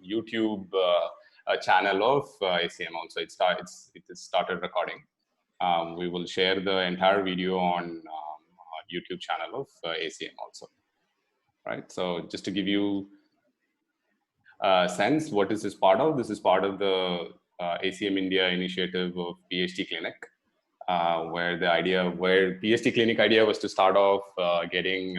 YouTube channel of ACM also. It has started recording. We will share the entire video on YouTube channel of ACM also. Right. So just to give you a sense, what is this part of? This is part of the ACM India initiative of PhD Clinic, where PhD Clinic idea was to start off getting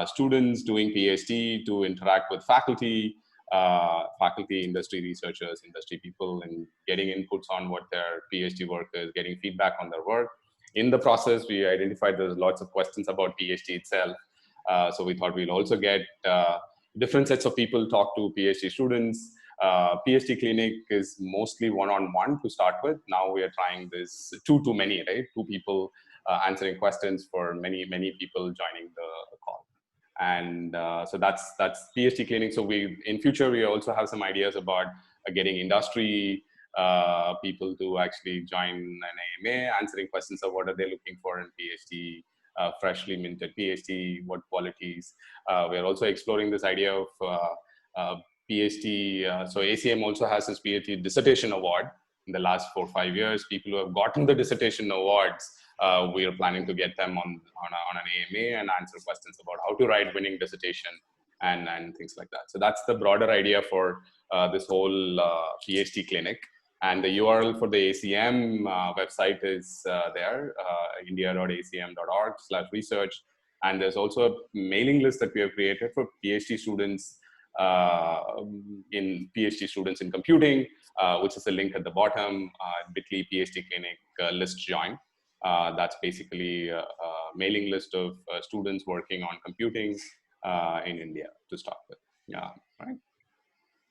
students doing PhD to interact with faculty, industry researchers, industry people, and getting inputs on what their PhD work is, getting feedback on their work. In the process, we identified there's lots of questions about PhD itself. So we thought we'll also get different sets of people talk to PhD students. PhD Clinic is mostly one-on-one to start with. Now we are trying this two-to-many, right? Two people answering questions for many people joining the call. And so that's PhD Clinic. So in future, we also have some ideas about getting industry people to actually join an AMA, answering questions of what are they looking for in PhD, freshly minted PhD, what qualities. We're also exploring this idea of PhD. So ACM also has this PhD dissertation award. In the last 4 or 5 years, people who have gotten the dissertation awards, we are planning to get them on an AMA and answer questions about how to write winning dissertation and things like that. So that's the broader idea for this whole PhD Clinic. And the URL for the ACM website is there, india.acm.org/research. And there's also a mailing list that we have created for PhD students in computing, which is a link at the bottom, bit.ly PhD Clinic list join. That's basically a mailing list of students working on computing in India to start with. Yeah, right.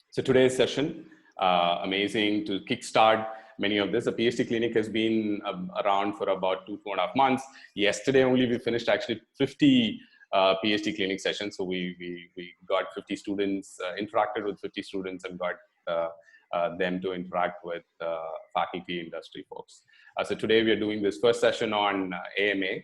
So today's session, amazing to kickstart many of this. The PhD Clinic has been around for about 2.5 months. Yesterday only we finished actually 50 PhD Clinic sessions. So we got 50 students, interacted with 50 students, and got them to interact with faculty, industry folks. So today we are doing this first session on AMA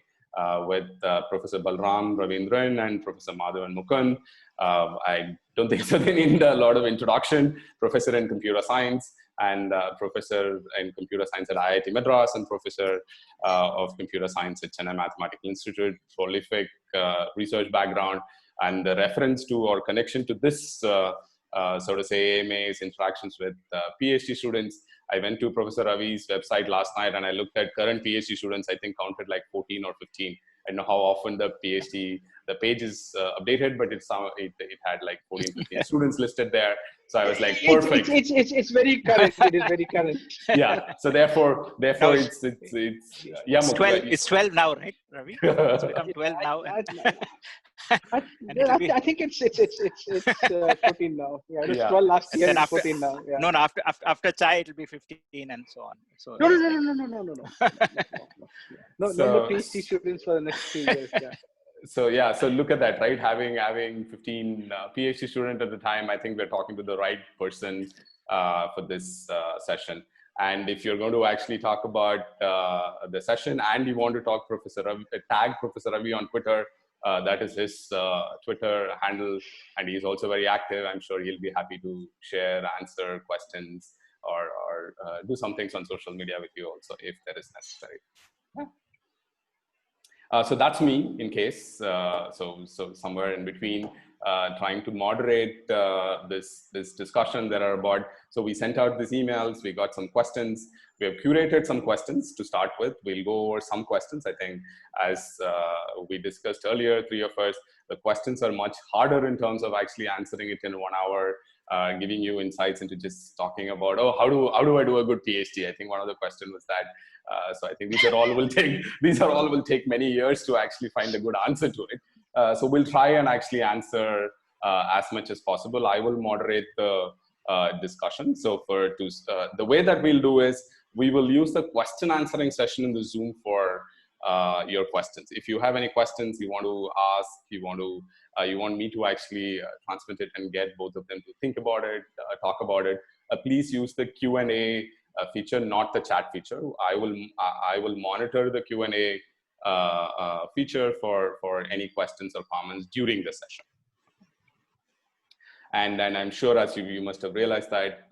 with Professor Balaraman Ravindran and Professor Madhavan Mukund. I don't think so they need a lot of introduction. Professor in computer science and professor in computer science at IIT Madras and professor of computer science at Chennai Mathematical Institute, prolific research background, and the reference to or connection to this so to say AMA's interactions with PhD students. I went to Professor Ravi's website last night and I looked at current PhD students, I think counted like 14 or 15. I don't know how often the page is updated, but it had like 14, 15 students listed there. So I was like, perfect. It's very current. It is very current. Yeah. So therefore it's yeah. It's 12 now, right, Ravi? It's become 12 now. I think it's 14 now. Yeah, it was 12 last year. And 14 now. Yeah. No, after Chai it'll be 15 and so on. So no. No PhD students for the next 3 years. Yeah. So yeah, so look at that, right? Having 15 PhD students at the time, I think we're talking to the right person for this session. And if you're going to actually talk about the session and you want to talk Professor Ravi, tag Professor Ravi on Twitter, that is his Twitter handle, and he's also very active. I'm sure he'll be happy to share, answer questions, or do some things on social media with you also if that is necessary. Yeah. So that's me in case, so somewhere in between, trying to moderate this discussion that are about. So we sent out these emails, we got some questions, we have curated some questions to start with. We'll go over some questions. I think as we discussed earlier, 3 of us, the questions are much harder in terms of actually answering it in 1 hour, giving you insights into just talking about, oh, how do I do a good PhD? I think one of the questions was that. So I think these are all will take many years to actually find a good answer to it. So we'll try and actually answer as much as possible. I will moderate the discussion. So the way that we'll do is we will use the question answering session in the Zoom for your questions. If you have any questions you want to ask, you want me to actually transmit it and get both of them to think about it, talk about it, please use the Q&A feature, not the chat feature. I will monitor the Q&A feature for any questions or comments during the session. And I'm sure as you must have realized that,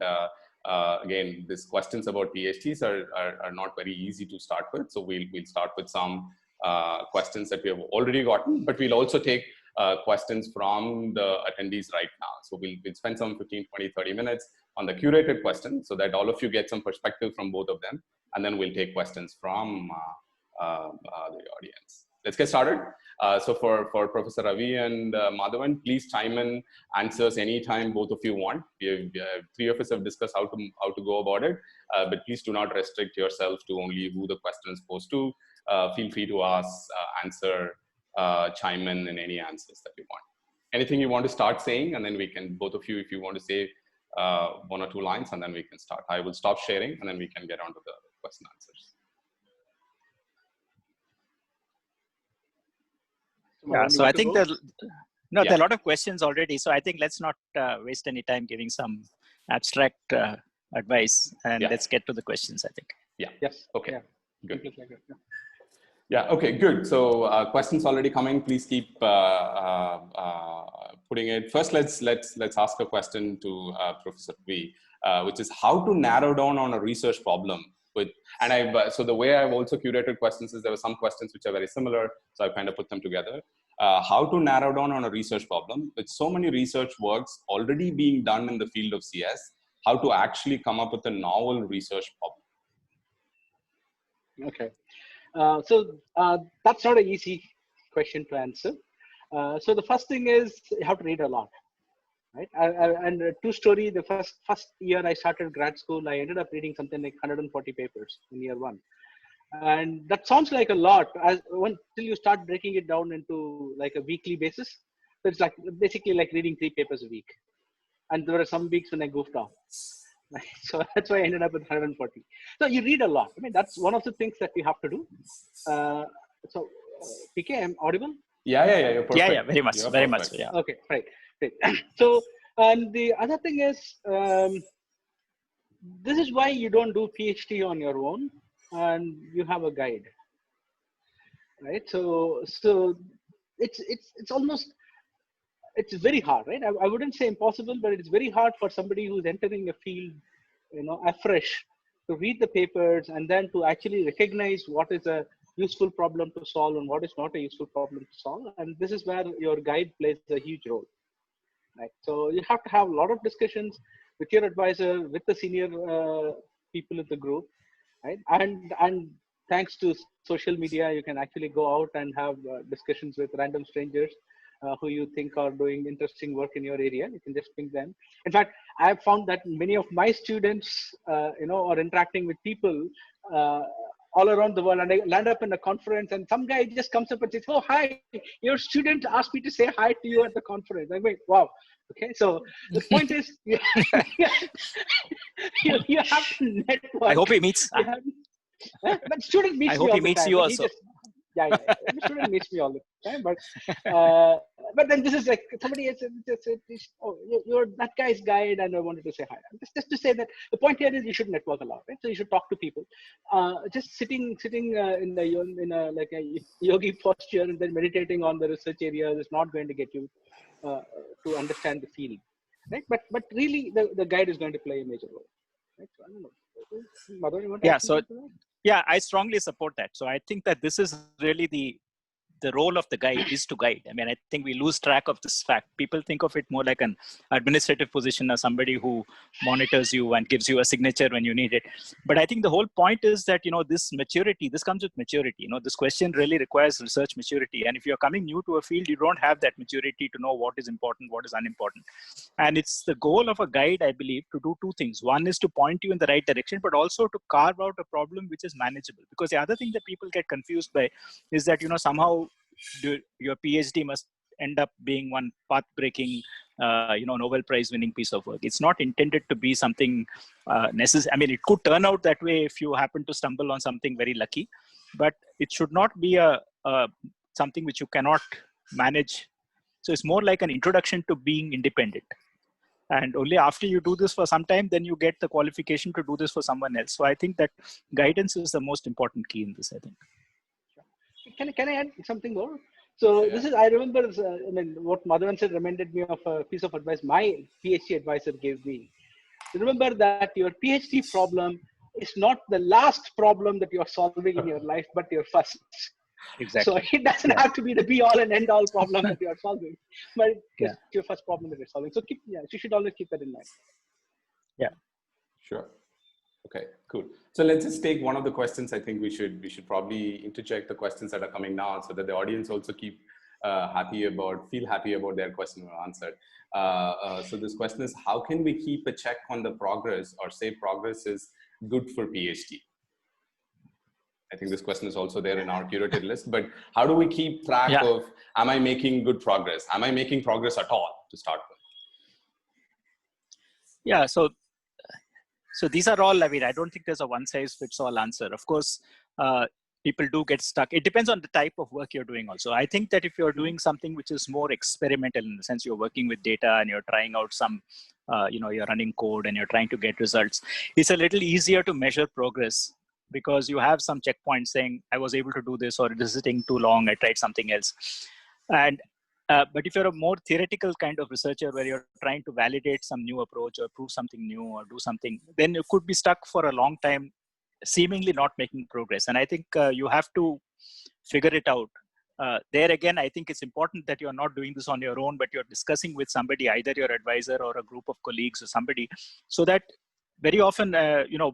again, these questions about PhDs are not very easy to start with. So we'll start with some questions that we have already gotten, but we'll also take questions from the attendees right now. So we'll spend some 15, 20, 30 minutes on the curated questions so that all of you get some perspective from both of them. And then we'll take questions from the audience. Let's get started. So for Professor Ravi and Madhavan, please chime in answers anytime both of you want. Three of us have discussed how to go about it, but please do not restrict yourself to only who the question is posed to. Feel free to ask, answer, chime in any answers that you want. Anything you want to start saying, and then we can, both of you, if you want to say one or two lines, and then we can start. I will stop sharing, and then we can get on to the question answers. Yeah, so I think there are a lot of questions already. So I think let's not waste any time giving some abstract advice, and let's get to the questions, I think. Yeah. Yes. Okay. Yeah. Good. Yeah. Yeah. Okay. Good. So questions already coming. Please keep putting it. First, let's ask a question to Professor V, which is how to narrow down on a research problem. So the way I've also curated questions is there were some questions which are very similar, so I've kind of put them together. How to narrow down on a research problem with so many research works already being done in the field of CS, how to actually come up with a novel research problem. Okay. So that's not an easy question to answer. So the first thing is you have to read a lot. Right, and true story. The first year I started grad school, I ended up reading something like 140 papers in year one, and that sounds like a lot. Till you start breaking it down into like a weekly basis, so it's like basically like reading 3 papers a week. And there were some weeks when I goofed off, so that's why I ended up with 140. So you read a lot. I mean, that's one of the things that you have to do. So PK, I'm audible? Yeah, you're perfect. Yeah, very much, very much. Yeah. Okay, right. So, and the other thing is, this is why you don't do PhD on your own, and you have a guide, right? So it's almost, it's very hard, right? I wouldn't say impossible, but it's very hard for somebody who's entering a field, afresh, to read the papers and then to actually recognize what is a useful problem to solve and what is not a useful problem to solve. And this is where your guide plays a huge role. Right. So you have to have a lot of discussions with your advisor, with the senior people in the group, right? And thanks to social media, you can actually go out and have discussions with random strangers who you think are doing interesting work in your area. You can just ping them. In fact, I have found that many of my students, are interacting with people all around the world, and I land up in a conference and some guy just comes up and says, "Oh, hi, your student asked me to say hi to you at the conference." I wait, wow. Okay, so the point is, you have to network. I hope he meets. But student meets I me hope all he the meets time. you But also. The student meets me all the time. But then this is like somebody else. Oh, you're that guy's guide, and I wanted to say hi. Just to say that the point here is you should network a lot, right? So you should talk to people. Just sitting in a like a yogi posture and then meditating on the research areas is not going to get you to understand the field, right? But really, the guide is going to play a major role. Right? So I don't know. Madhavan, you want to add something to that? Yeah, I strongly support that. So I think that this is really the role of the guide is to guide. I mean, I think we lose track of this fact. People think of it more like an administrative position or somebody who monitors you and gives you a signature when you need it. But I think the whole point is that, this maturity, this comes with maturity. This question really requires research maturity. And if you're coming new to a field, you don't have that maturity to know what is important, what is unimportant. And it's the goal of a guide, I believe, to do 2 things. One is to point you in the right direction, but also to carve out a problem which is manageable. Because the other thing that people get confused by is that, somehow your PhD must end up being one path-breaking, Nobel Prize-winning piece of work. It's not intended to be something necessary. I mean, it could turn out that way if you happen to stumble on something very lucky, but it should not be something which you cannot manage. So it's more like an introduction to being independent. And only after you do this for some time, then you get the qualification to do this for someone else. So I think that guidance is the most important key in this, I think. Can I add something more? So Yeah. this is, I remember, I mean, what Madhavan said reminded me of a piece of advice my PhD advisor gave me. Remember that your PhD problem is not the last problem that you're solving in your life, but your first. So Exactly. it doesn't Yeah. have to be the be all and end all problem that you are solving, but Yeah. it's your first problem that you're solving. So you should always keep that in mind. Yeah. Sure. Okay, cool. So let's just take one of the questions. I think we should probably interject the questions that are coming now so that the audience also feel happy about their question answered. So this question is, how can we keep a check on the progress, or say progress is good for PhD? I think this question is also there in our curated list, but how do we keep track of, am I making good progress? Am I making progress at all to start with? Yeah. So these are all, I mean, I don't think there's a one size fits all answer. Of course, people do get stuck. It depends on the type of work you're doing also. I think that if you're doing something which is more experimental, in the sense you're working with data and you're trying out some, you're running code and you're trying to get results, it's a little easier to measure progress because you have some checkpoints saying, I was able to do this, or this is taking too long, I tried something else. And but if you're a more theoretical kind of researcher where you're trying to validate some new approach or prove something new or do something, then you could be stuck for a long time, seemingly not making progress. And I think you have to figure it out. There again, I think it's important that you're not doing this on your own, but you're discussing with somebody, either your advisor or a group of colleagues or somebody, so that very often,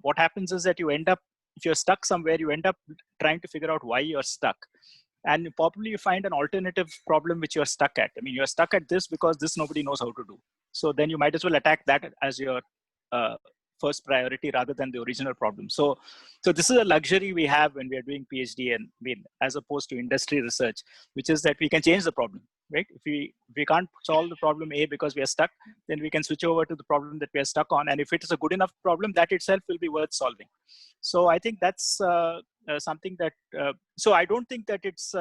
what happens is that you end up, if you're stuck somewhere, you end up trying to figure out why you're stuck. And probably you find an alternative problem which you're stuck at. I mean, you're stuck at this because this nobody knows how to do. So then you might as well attack that as your first priority rather than the original problem. So this is a luxury we have when we are doing PhD, and as opposed to industry research, which is that we can change the problem, right? If we can't solve the problem A because we are stuck, then we can switch over to the problem that we are stuck on. And if it is a good enough problem, that itself will be worth solving. So I think that's something that, so I don't think that it's,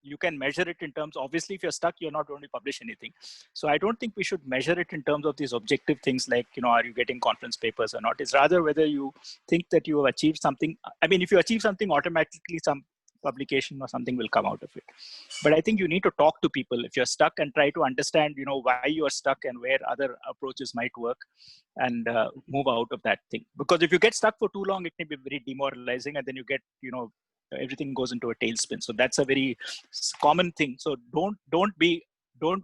you can measure it in terms, obviously if you're stuck, you're not going to publish anything. So I don't think we should measure it in terms of these objective things like, are you getting conference papers or not? It's rather whether you think that you have achieved something. I mean, if you achieve something, automatically some publication or something will come out of it. But I think you need to talk to people if you're stuck and try to understand, why you are stuck and where other approaches might work, and move out of that thing. Because if you get stuck for too long, it may be very demoralizing, and then you get, everything goes into a tailspin. So that's a very common thing. So don't be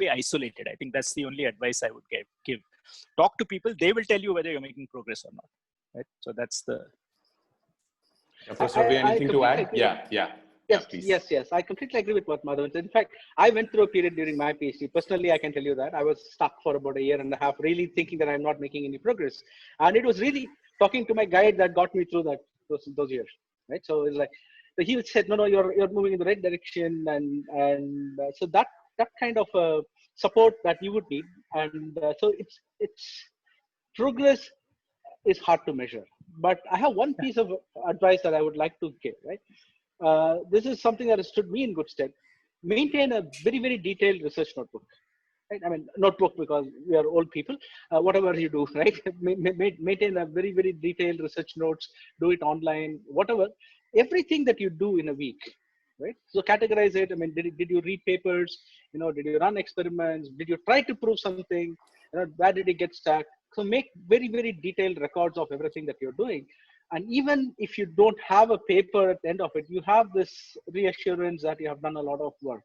isolated. I think that's the only advice I would give. Talk to people. They will tell you whether you're making progress or not. Right. So that's the. Professor, anything to add? Yes. I completely agree with what Madhavan said. In fact, I went through a period during my PhD. Personally, I can tell you that I was stuck for about a year and a half, really thinking that I'm not making any progress. And it was really talking to my guide that got me through those years. Right. So it's like, he said, no, you're moving in the right direction, and so that kind of support that you would need, and so it's progress is hard to measure. But I have one piece of advice that I would like to give. Right, this is something that has stood me in good stead. Maintain a very, very detailed research notebook. Right? I mean, notebook because we are old people. Whatever you do, right? Maintain a very, very detailed research notes. Do it online, whatever. Everything that you do in a week, right? So categorize it. I mean, did you read papers? Did you run experiments? Did you try to prove something? Where did it get stuck? So make very, very detailed records of everything that you're doing. And even if you don't have a paper at the end of it, you have this reassurance that you have done a lot of work.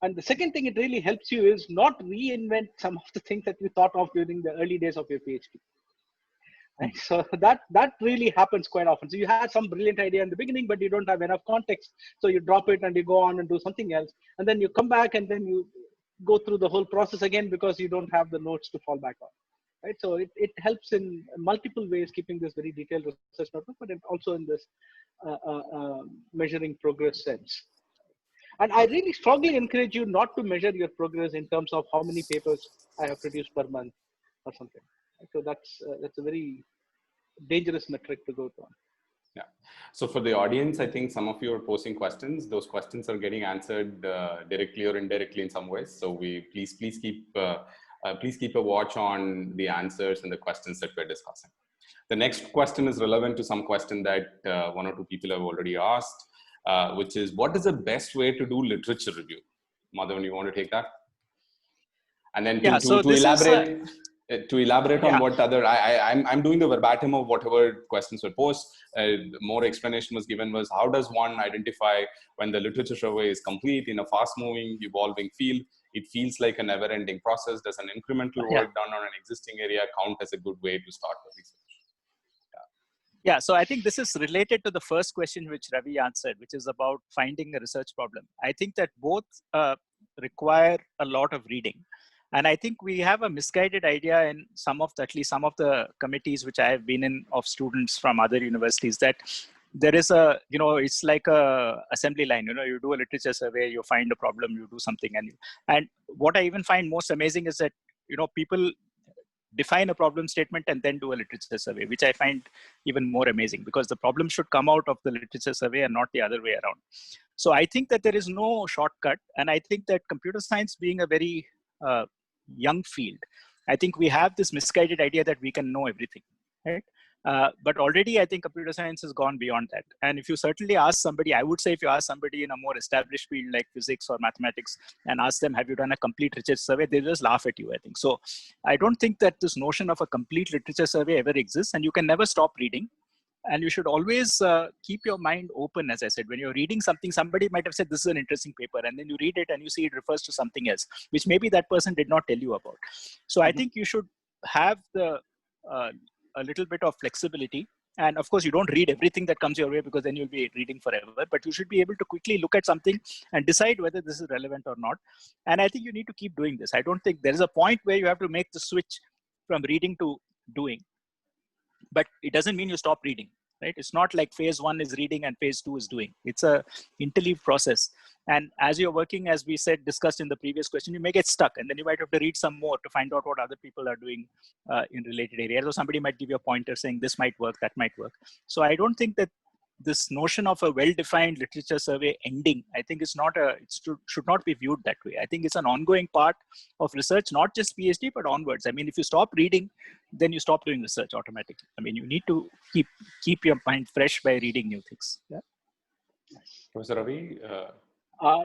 And the second thing it really helps you is not reinvent some of the things that you thought of during the early days of your PhD. Right? So that really happens quite often. So you had some brilliant idea in the beginning, but you don't have enough context. So you drop it and you go on and do something else. And then you come back and then you go through the whole process again because you don't have the notes to fall back on. Right? So it helps in multiple ways, keeping this very detailed research notebook, but also in this measuring progress sense. And I really strongly encourage you not to measure your progress in terms of how many papers I have produced per month or something. So that's a very dangerous metric to go to. Yeah. So for the audience, I think some of you are posing questions. Those questions are getting answered directly or indirectly in some ways. So please keep a watch on the answers and the questions that we're discussing. The next question is relevant to some question that one or two people have already asked, which is, what is the best way to do literature review? Madhavan, you want to take that? And then Yeah, so to this elaborate, to elaborate on yeah. what other, I'm doing the verbatim of whatever questions were posed. More explanation was given was how does one identify when the literature survey is complete in a fast moving, evolving field? It feels like a never ending process. Does an incremental work done on an existing area count as a good way to start the research? Yeah, so I think this is related to the first question which Ravi answered, which is about finding a research problem. I think that both require a lot of reading. And I think we have a misguided idea in some of the, at least some of the committees which I have been in of students from other universities, that there is a, it's like a assembly line, you do a literature survey, you find a problem, you do something. And what I even find most amazing is that, people define a problem statement and then do a literature survey, which I find even more amazing, because the problem should come out of the literature survey and not the other way around. So I think that there is no shortcut. And I think that computer science being a very young field, I think we have this misguided idea that we can know everything, right? But already I think computer science has gone beyond that. And if you certainly ask somebody, I would say if you ask somebody in a more established field like physics or mathematics and ask them, have you done a complete research survey? They just laugh at you, I think. So I don't think that this notion of a complete literature survey ever exists, and you can never stop reading. And you should always keep your mind open. As I said, when you're reading something, somebody might have said, this is an interesting paper, and then you read it and you see it refers to something else, which maybe that person did not tell you about. So I think you should have a little bit of flexibility. And of course, you don't read everything that comes your way, because then you'll be reading forever. But you should be able to quickly look at something and decide whether this is relevant or not. And I think you need to keep doing this. I don't think there is a point where you have to make the switch from reading to doing. But it doesn't mean you stop reading, right? It's not like phase 1 is reading and phase 2 is doing. It's a interleaved process. And as you're working, as we said, discussed in the previous question, you may get stuck, and then you might have to read some more to find out what other people are doing in related areas. Or somebody might give you a pointer saying this might work, that might work. So I don't think that this notion of a well-defined literature survey ending, I think should not be viewed that way. I think it's an ongoing part of research, not just PhD, but onwards. I mean, if you stop reading, then you stop doing research automatically. I mean, you need to keep your mind fresh by reading new things. Yeah. Professor Ravi?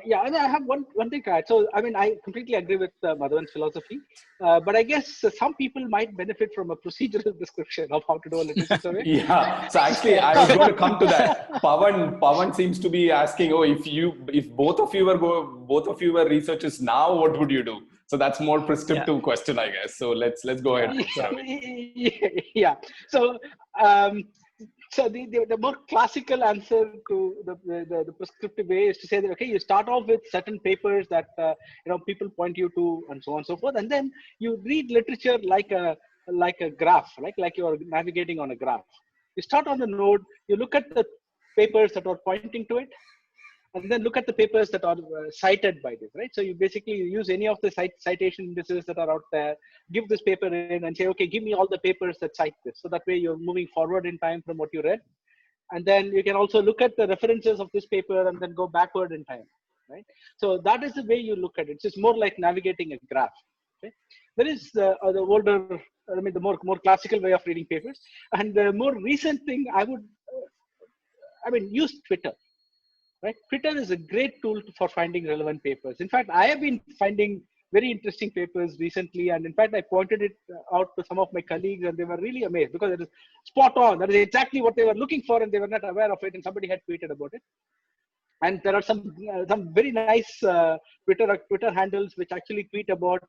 Yeah, and I have one thing to add. So, I mean, I completely agree with Madhavan's philosophy, but I guess some people might benefit from a procedural description of how to do a literature survey. Yeah. So actually, I was going to come to that. Pawan seems to be asking, oh, if both of you were researchers now, what would you do? So that's more prescriptive question, I guess. So let's go ahead. Yeah. So. So the more classical answer to the prescriptive way is to say that, okay, you start off with certain papers that people point you to, and so on and so forth, and then you read literature like a graph, like you are navigating on a graph. You start on the node, you look at the papers that are pointing to it, and then look at the papers that are cited by this, right? So you basically use any of the citation indices that are out there, give this paper in and say, okay, give me all the papers that cite this. So that way you're moving forward in time from what you read. And then you can also look at the references of this paper and then go backward in time, right? So that is the way you look at it. It's just more like navigating a graph. Okay? There is the older, the more classical way of reading papers. And the more recent thing, use Twitter. Right? Twitter is a great tool for finding relevant papers. In fact, I have been finding very interesting papers recently. And in fact, I pointed it out to some of my colleagues and they were really amazed because it is spot on. That is exactly what they were looking for and they were not aware of it. And somebody had tweeted about it. And there are some very nice Twitter handles which actually tweet about,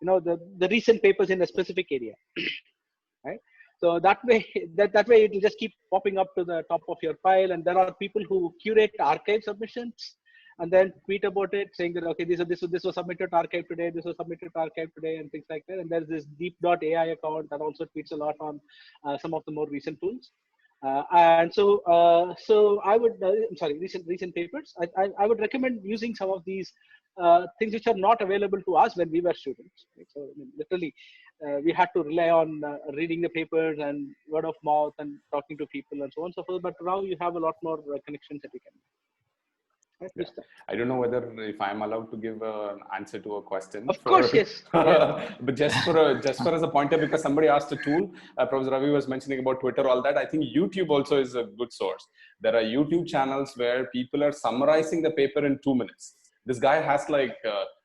the recent papers in a specific area. Right? So that way it will just keep popping up to the top of your pile. And there are people who curate archive submissions and then tweet about it, saying that, okay, this was submitted to archive today, this was submitted to archive today, and things like that. And there's this deep.ai account that also tweets a lot on some of the more recent tools. And so I would, recent papers, I would recommend using some of these things which are not available to us when we were students. Right? So literally, we had to rely on reading the papers and word of mouth and talking to people and so on and so forth. But now you have a lot more connections that you can. Yeah. I don't know whether if I'm allowed to give an answer to a question. Of course, yes. But just for as a pointer, because somebody asked a tool, Professor Ravi was mentioning about Twitter, all that. I think YouTube also is a good source. There are YouTube channels where people are summarizing the paper in 2 minutes. This guy has like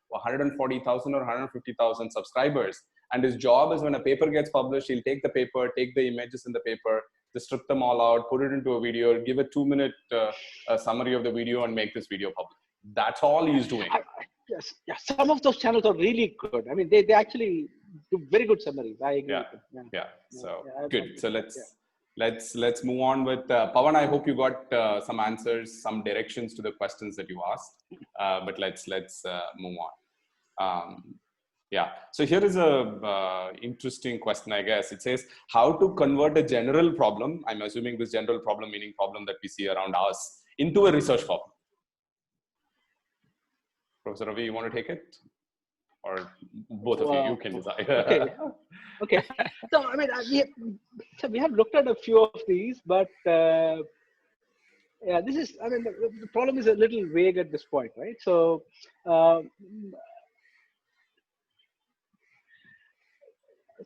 140,000 or 150,000 subscribers. And his job is when a paper gets published, he'll take the paper, take the images in the paper, just strip them all out, put it into a video, give a 2-minute summary of the video and make this video public. That's all he's doing. Yes, yeah. Some of those channels are really good. I mean, they actually do very good summaries. I agree. Yeah. So good. So let's move on with Pawan. I hope you got some answers, some directions to the questions that you asked. But let's move on. Yeah. So here is a interesting question, I guess. It says how to convert a general problem. I'm assuming this general problem meaning problem that we see around us into a research problem. Professor Ravi, you want to take it? Or both of you can decide. Okay. So, I mean, we have looked at a few of these, but yeah, this is, I mean, the problem is a little vague at this point, right? So,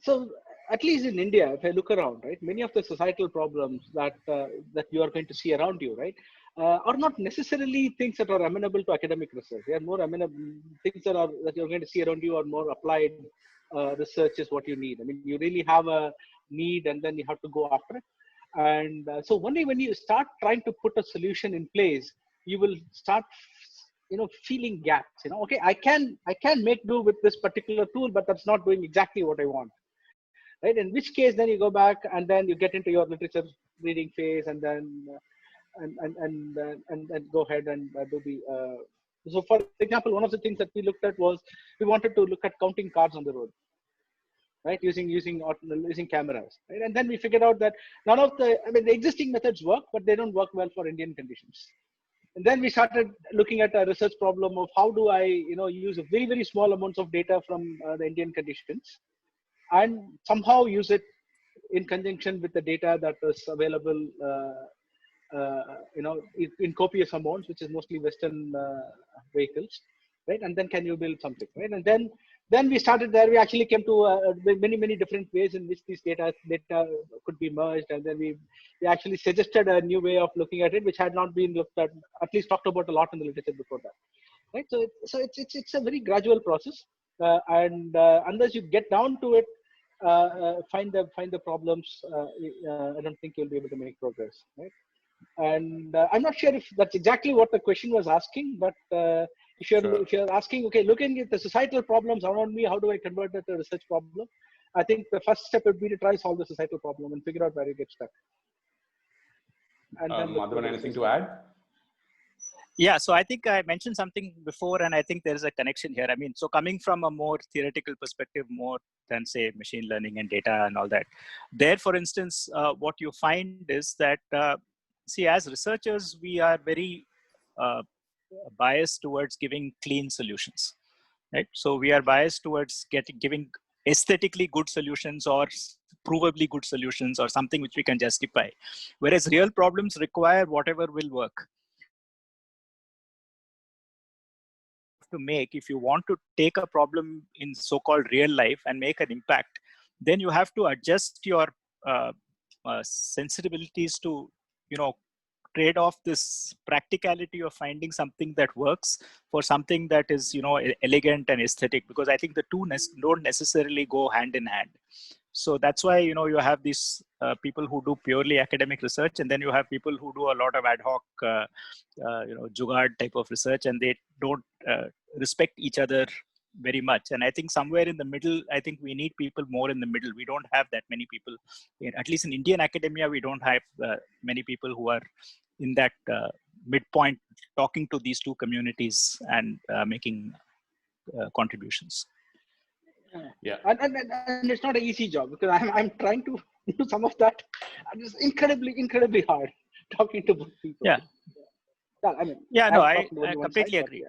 so at least in India, if I look around, right, many of the societal problems that you are going to see around you, right, are not necessarily things that are amenable to academic research. They are more amenable things that you're going to see around you are more applied research is what you need. I mean, you really have a need, and then you have to go after it. And so only when you start trying to put a solution in place, you will start, feeling gaps. Okay, I can make do with this particular tool, but that's not doing exactly what I want. Right? In which case, then you go back and then you get into your literature reading phase, and then and go ahead and do the. So, for example, one of the things that we looked at was we wanted to look at counting cars on the road, right? Using cameras, right? And then we figured out that the existing methods work, but they don't work well for Indian conditions. And then we started looking at a research problem of how do I, use a very, very small amounts of data from the Indian conditions and somehow use it in conjunction with the data that is available, in copious amounts, which is mostly Western vehicles, right? And then can you build something, right? And then we started there. We actually came to many different ways in which these data could be merged, and then we actually suggested a new way of looking at it, which had not been looked at least talked about a lot in the literature before that, right? So it's a very gradual process, and unless you get down to it, find the problems, I don't think you'll be able to make progress, right? And I'm not sure if that's exactly what the question was asking, but if you're asking, okay, looking at the societal problems around me, how do I convert that to a research problem? I think the first step would be to try solve the societal problem and figure out where you get stuck. And Madhavan, anything to add? Yeah, so I think I mentioned something before, and I think there is a connection here. I mean, so coming from a more theoretical perspective, more than say machine learning and data and all that, there, for instance, what you find is that, see, as researchers, we are very biased towards giving clean solutions, right? So we are biased towards giving aesthetically good solutions or provably good solutions or something which we can justify, whereas real problems require whatever will work. To make, if you want to take a problem in so-called real life and make an impact, then you have to adjust your sensibilities to, trade off this practicality of finding something that works for something that is, elegant and aesthetic, because I think the two don't necessarily go hand in hand. So that's why, you have these people who do purely academic research, and then you have people who do a lot of ad hoc, jugaad type of research, and they don't respect each other very much. And I think somewhere in the middle, I think we need people more in the middle. We don't have that many people, at least in Indian academia, we don't have many people who are in that midpoint talking to these two communities and making contributions. Yeah, and it's not an easy job, because I'm trying to do some of that, and it's incredibly hard talking to both people. Yeah. I completely agree.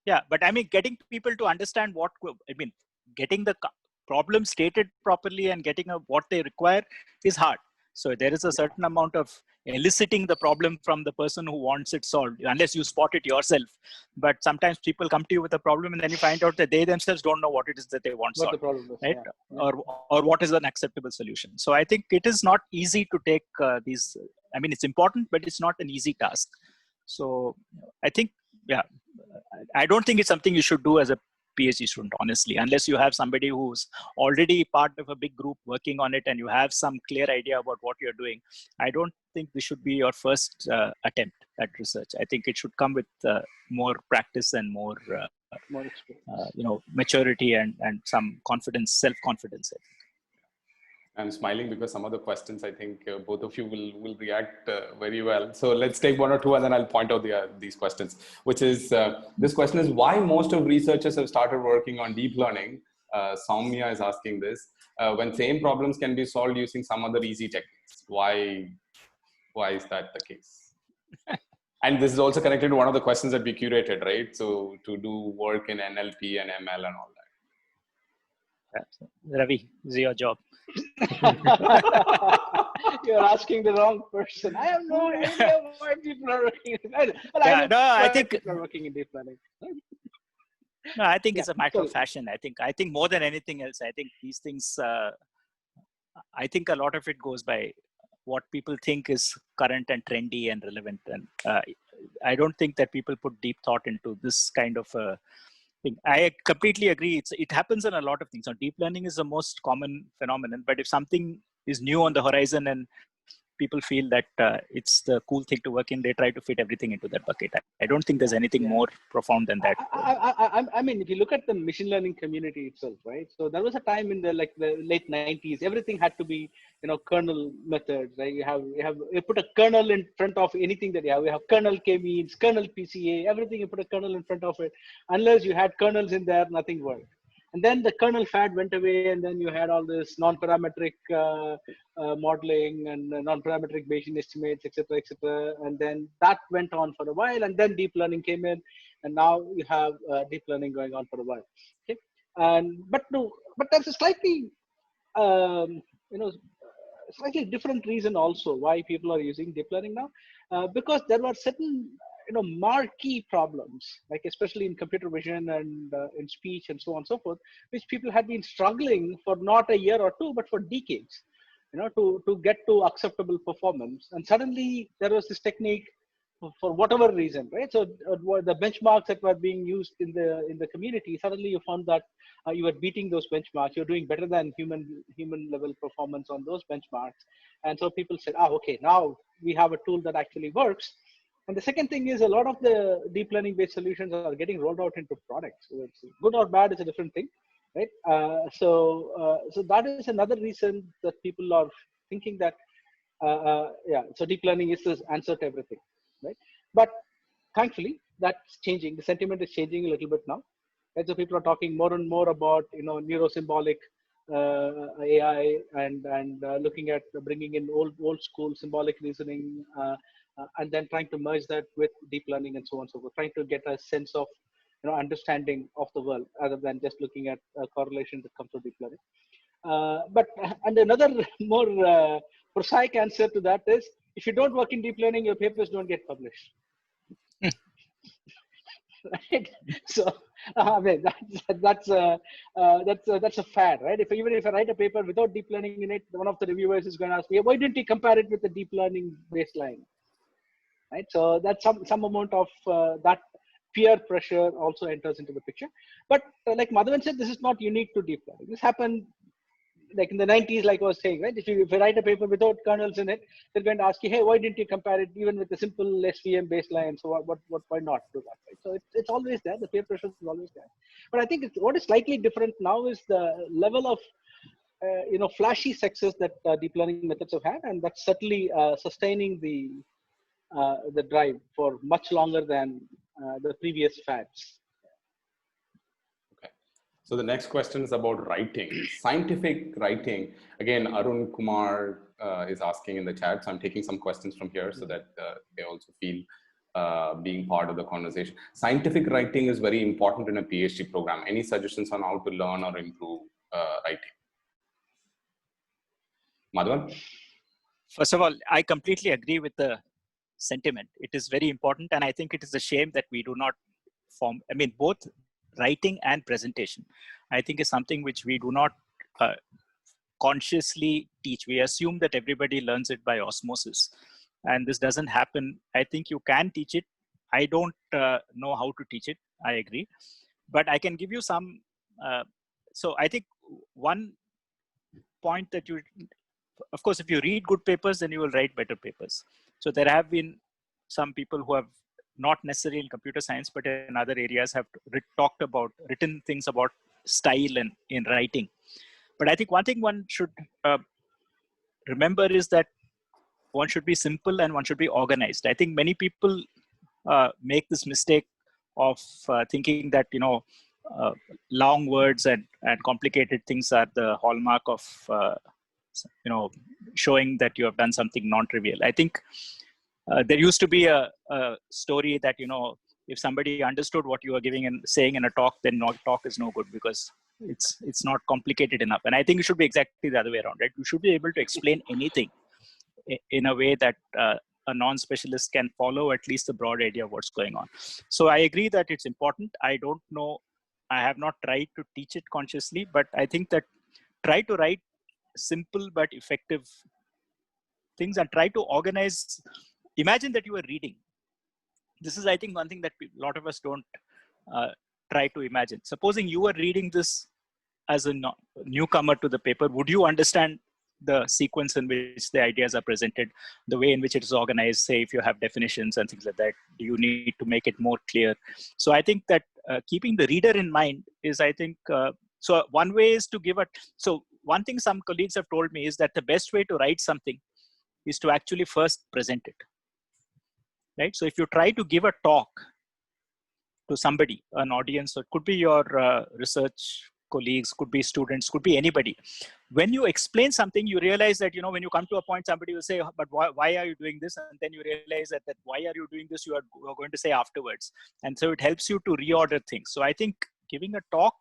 Yeah, but I mean, getting people to understand getting the problem stated properly and getting what they require is hard. So there is a certain amount of eliciting the problem from the person who wants it solved, unless you spot it yourself. But sometimes people come to you with a problem, and then you find out that they themselves don't know what it is that they want solved, right? Yeah. Or what is an acceptable solution. So I think it is not easy to take these. I mean, it's important, but it's not an easy task. So I think yeah, I don't think it's something you should do as a PhD student, honestly, unless you have somebody who's already part of a big group working on it and you have some clear idea about what you're doing. I don't think this should be your first attempt at research. I think it should come with more practice and more experience. Maturity and some confidence, self-confidence. I'm smiling because some of the questions, I think both of you will react very well. So let's take one or two and then I'll point out these questions, which is, this question is why most of researchers have started working on deep learning. Soumya is asking this, when same problems can be solved using some other easy techniques. Why is that the case? And this is also connected to one of the questions that we curated, right? So to do work in NLP and ML and all that. Ravi, this is your job. You're asking the wrong person. I have no idea why people are working. I think people are working in deep learning. No, I think it's a matter of fashion. I think more than anything else, I think these things. I think a lot of it goes by what people think is current and trendy and relevant, and I don't think that people put deep thought into this kind of thing. I completely agree. It happens in a lot of things. So deep learning is the most common phenomenon, but if something is new on the horizon and people feel that it's the cool thing to work in, they try to fit everything into that bucket. I don't think there's anything more profound than that. I mean, if you look at the machine learning community itself, right? So there was a time in the late 90s, everything had to be, kernel methods, right? You put a kernel in front of anything that you have. We have kernel k-means, kernel PCA, everything you put a kernel in front of it. Unless you had kernels in there, nothing worked. And then the kernel fad went away, and then you had all this non-parametric modeling and non-parametric Bayesian estimates, etc. And then that went on for a while, and then deep learning came in, and now you have deep learning going on for a while. Okay, but there's a slightly slightly different reason also why people are using deep learning now, because there were certain marquee problems, like especially in computer vision and in speech and so on and so forth, which people had been struggling for not a year or two, but for decades, to get to acceptable performance. And suddenly there was this technique for whatever reason, right? So the benchmarks that were being used in the community, suddenly you found that you were beating those benchmarks. You're doing better than human level performance on those benchmarks. And so people said, okay, now we have a tool that actually works. And the second thing is a lot of the deep learning based solutions are getting rolled out into products. So it's good or bad is a different thing, right? So that is another reason that people are thinking that, so deep learning is the answer to everything, right? But thankfully, that's changing. The sentiment is changing a little bit now. Right? So people are talking more and more about neurosymbolic AI and looking at bringing in old school symbolic reasoning. And then trying to merge that with deep learning and so on and so forth, trying to get a sense of understanding of the world rather than just looking at correlations that come from deep learning. And another more prosaic answer to that is, if you don't work in deep learning, your papers don't get published. Right? So I mean, that's a fad, right? Even if I write a paper without deep learning in it, one of the reviewers is going to ask me, why didn't you compare it with the deep learning baseline? Right? So that's some amount of that peer pressure also enters into the picture. But like Madhavan said, this is not unique to deep learning. This happened like in the 90s, like I was saying, right? If you write a paper without kernels in it, they're going to ask you, hey, why didn't you compare it even with a simple SVM baseline? So why not do that? Right? So it's always there. The peer pressure is always there. But I think what is slightly different now is the level of flashy success that deep learning methods have had, and that's certainly sustaining the drive for much longer than the previous fads. Okay. So the next question is about writing, scientific writing. Again, Arun Kumar is asking in the chat. So I'm taking some questions from here so that they also feel being part of the conversation. Scientific writing is very important in a PhD program. Any suggestions on how to learn or improve writing? Madhavan? First of all, I completely agree with the sentiment. It is very important, and I think it is a shame that we do not form. I mean, both writing and presentation, I think, is something which we do not consciously teach. We assume that everybody learns it by osmosis, and this doesn't happen. I think you can teach it, I don't know how to teach it. I agree, but I can give you some. So I think one point that you, of course, if you read good papers, then you will write better papers. So there have been some people who have not necessarily in computer science, but in other areas have written things about style and in writing. But I think one thing one should remember is that one should be simple and one should be organized. I think many people make this mistake of thinking that, long words and complicated things are the hallmark of, showing that you have done something non-trivial. I think there used to be a story that, if somebody understood what you are giving and saying in a talk, then talk is no good because it's not complicated enough. And I think it should be exactly the other way around, right? You should be able to explain anything in a way that a non-specialist can follow at least the broad idea of what's going on. So I agree that it's important. I don't know, I have not tried to teach it consciously, but I think that try to write simple but effective things and try to organize. Imagine that you are reading. This is, I think, one thing that a lot of us don't try to imagine. Supposing you were reading this as a newcomer to the paper, would you understand the sequence in which the ideas are presented, the way in which it is organized? Say, if you have definitions and things like that, do you need to make it more clear? So I think that keeping the reader in mind is, I think, so one way is to give so one thing some colleagues have told me is that the best way to write something is to actually first present it, right? So if you try to give a talk to somebody, an audience, or it could be your research colleagues, could be students, could be anybody. When you explain something, you realize that, when you come to a point, somebody will say, but why are you doing this? And then you realize that why are you doing this? You are going to say afterwards. And so it helps you to reorder things. So I think giving a talk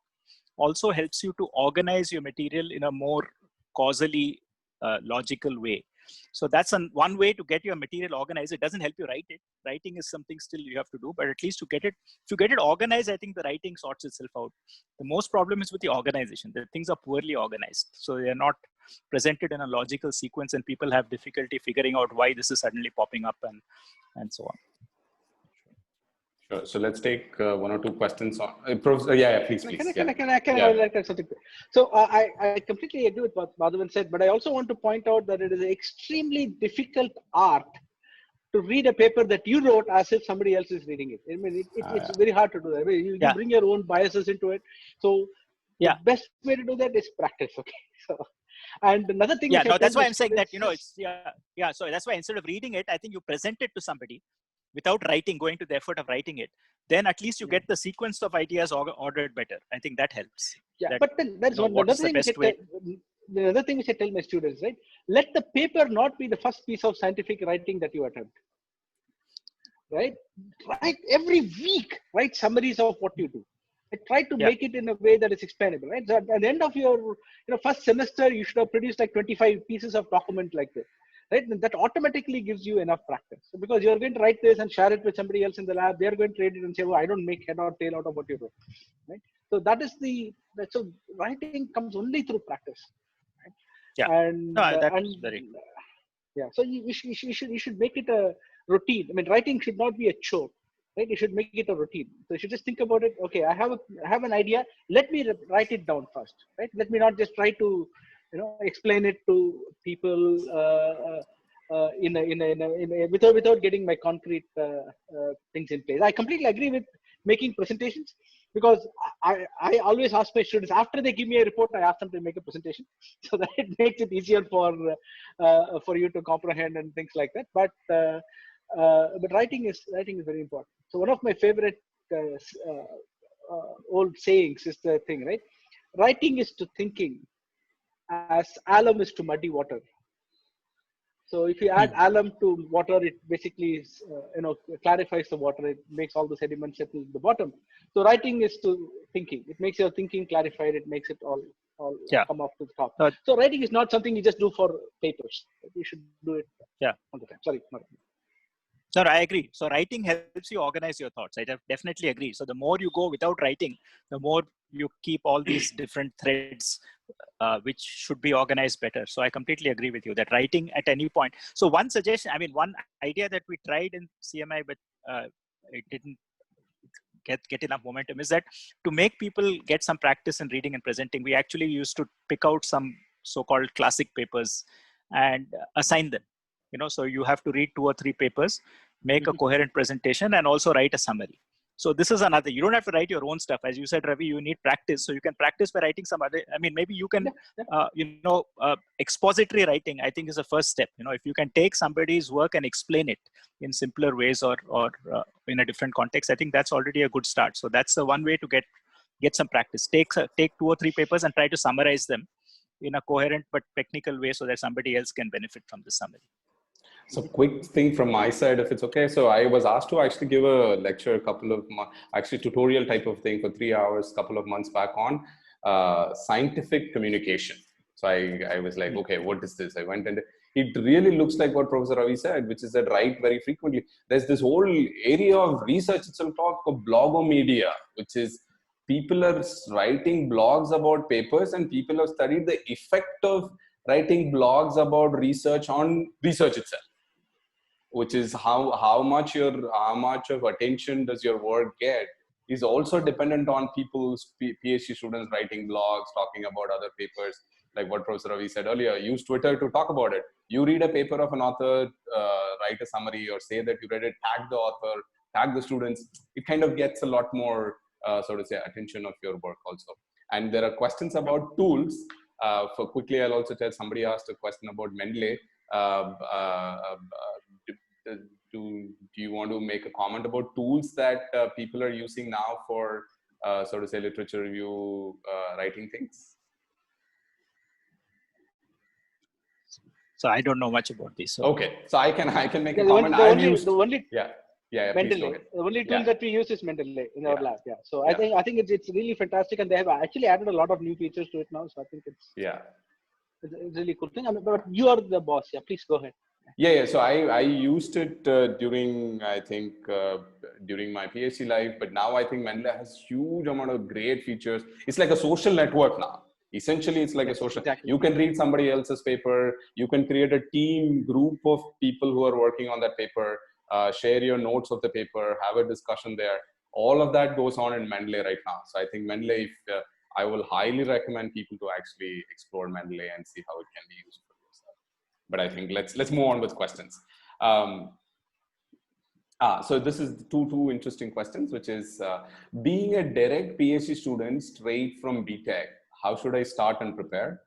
also helps you to organize your material in a more causally logical way. So that's one way to get your material organized. It doesn't help you write it. Writing is something still you have to do, but at least to get it, if you get it organized, I think the writing sorts itself out. The most problem is with the organization. The things are poorly organized. So they are not presented in a logical sequence and people have difficulty figuring out why this is suddenly popping up and so on. Sure. So let's take one or two questions on. Please. I like that something. So I completely agree with what Madhavan said, but I also want to point out that it is an extremely difficult art to read a paper that you wrote as if somebody else is reading it. I mean, it's very hard to do that. I mean, you bring your own biases into it. So the best way to do that is practice. Okay. So, and another thing. That's why I'm saying that, So that's why instead of reading it, I think you present it to somebody without going to the effort of writing it, then at least you get the sequence of ideas ordered better. I think that helps. Yeah, but then that's another thing. The other thing which I tell my students, right? Let the paper not be the first piece of scientific writing that you attempt. Right? Write every week. Write summaries of what you do. I try to make it in a way that is explainable. Right? So at the end of your first semester, you should have produced like 25 pieces of document like this. Right? And that automatically gives you enough practice. So because you're going to write this and share it with somebody else in the lab, they're going to read it and say, "Oh, I don't make head or tail out of what you do." Right? So that is so writing comes only through practice. Right? Yeah. So you should make it a routine. I mean, writing should not be a chore. Right? You should make it a routine. So you should just think about it. Okay, I have an idea. Let me write it down first. Right? Let me not just try to explain it to people without getting my concrete things in place. I completely agree with making presentations because I always ask my students after they give me a report, I ask them to make a presentation so that it makes it easier for you to comprehend and things like that. But writing is very important. So one of my favorite old sayings is the thing, right? Writing is to thinking as alum is to muddy water. So if you add alum to water, it basically clarifies the water. It makes all the sediments settle at the bottom. So writing is to thinking. It makes your thinking clarified. It makes it all come up to the top. So writing is not something you just do for papers. You should do it all the time. Sorry. No, I agree. So writing helps you organize your thoughts. I definitely agree. So the more you go without writing, the more you keep all these different threads, which should be organized better. So I completely agree with you that writing at any point. So one suggestion, one idea that we tried in CMI, but it didn't get enough momentum is that to make people get some practice in reading and presenting, we actually used to pick out some so-called classic papers and assign them. So you have to read 2 or 3 papers, make a coherent presentation, and also write a summary. So this is another. You don't have to write your own stuff, as you said, Ravi. You need practice, so you can practice by writing some other. I mean, maybe you can, expository writing, I think, is the first step. If you can take somebody's work and explain it in simpler ways or in a different context, I think that's already a good start. So that's the one way to get some practice. Take 2 or 3 papers and try to summarize them in a coherent but technical way so that somebody else can benefit from the summary. So quick thing from my side, if it's okay. So I was asked to actually give a lecture, actually tutorial type of thing for 3 hours, couple of months back on scientific communication. So I was like, okay, what is this? I went and it really looks like what Professor Ravi said, which is that write very frequently. There's this whole area of research itself called blogomedia, which is people are writing blogs about papers, and people have studied the effect of writing blogs about research on research itself, which is how much of attention does your work get is also dependent on people's PhD students writing blogs, talking about other papers, like what Professor Ravi said earlier. Use Twitter to talk about it. You read a paper of an author, write a summary or say that you read it, tag the author, tag the students. It kind of gets a lot more, so to say, attention of your work also. And there are questions about tools. For quickly, I'll also tell, somebody asked a question about Mendeley. Do you want to make a comment about tools that people are using now for, so to say, literature review writing things? So I don't know much about this. So. Okay, so I can make a the comment. only Mendeley. The only tool that we use is Mendeley in our lab. Yeah. So Yeah. I think it's really fantastic, and they have actually added a lot of new features to it now. So I think it's it's a really cool thing. I mean, but you are the boss. Yeah, please go ahead. Yeah. So I used it during, I think, during my PhD life, but now I think Mendeley has huge amount of great features. It's like a social network now. Essentially, it's like a social. Exactly. You can read somebody else's paper. You can create a team group of people who are working on that paper. Share your notes of the paper. Have a discussion there. All of that goes on in Mendeley right now. So I think Mendeley, I will highly recommend people to actually explore Mendeley and see how it can be used for yourself. But I think let's move on with questions. So this is two interesting questions, which is being a direct PhD student straight from BTech, how should I start and prepare?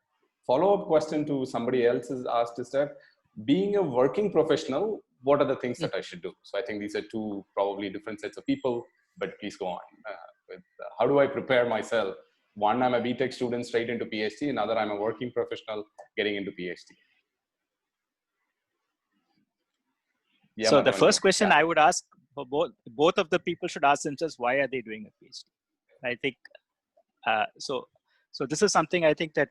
Follow-up question to somebody else is asked is that being a working professional, what are the things that I should do? So I think these are two probably different sets of people, but please go on. How do I prepare myself? One, I'm a BTech student straight into PhD. Another, I'm a working professional getting into PhD. Yeah, so the first question I would ask for both of the people should ask themselves, why are they doing a PhD? I think so this is something I think that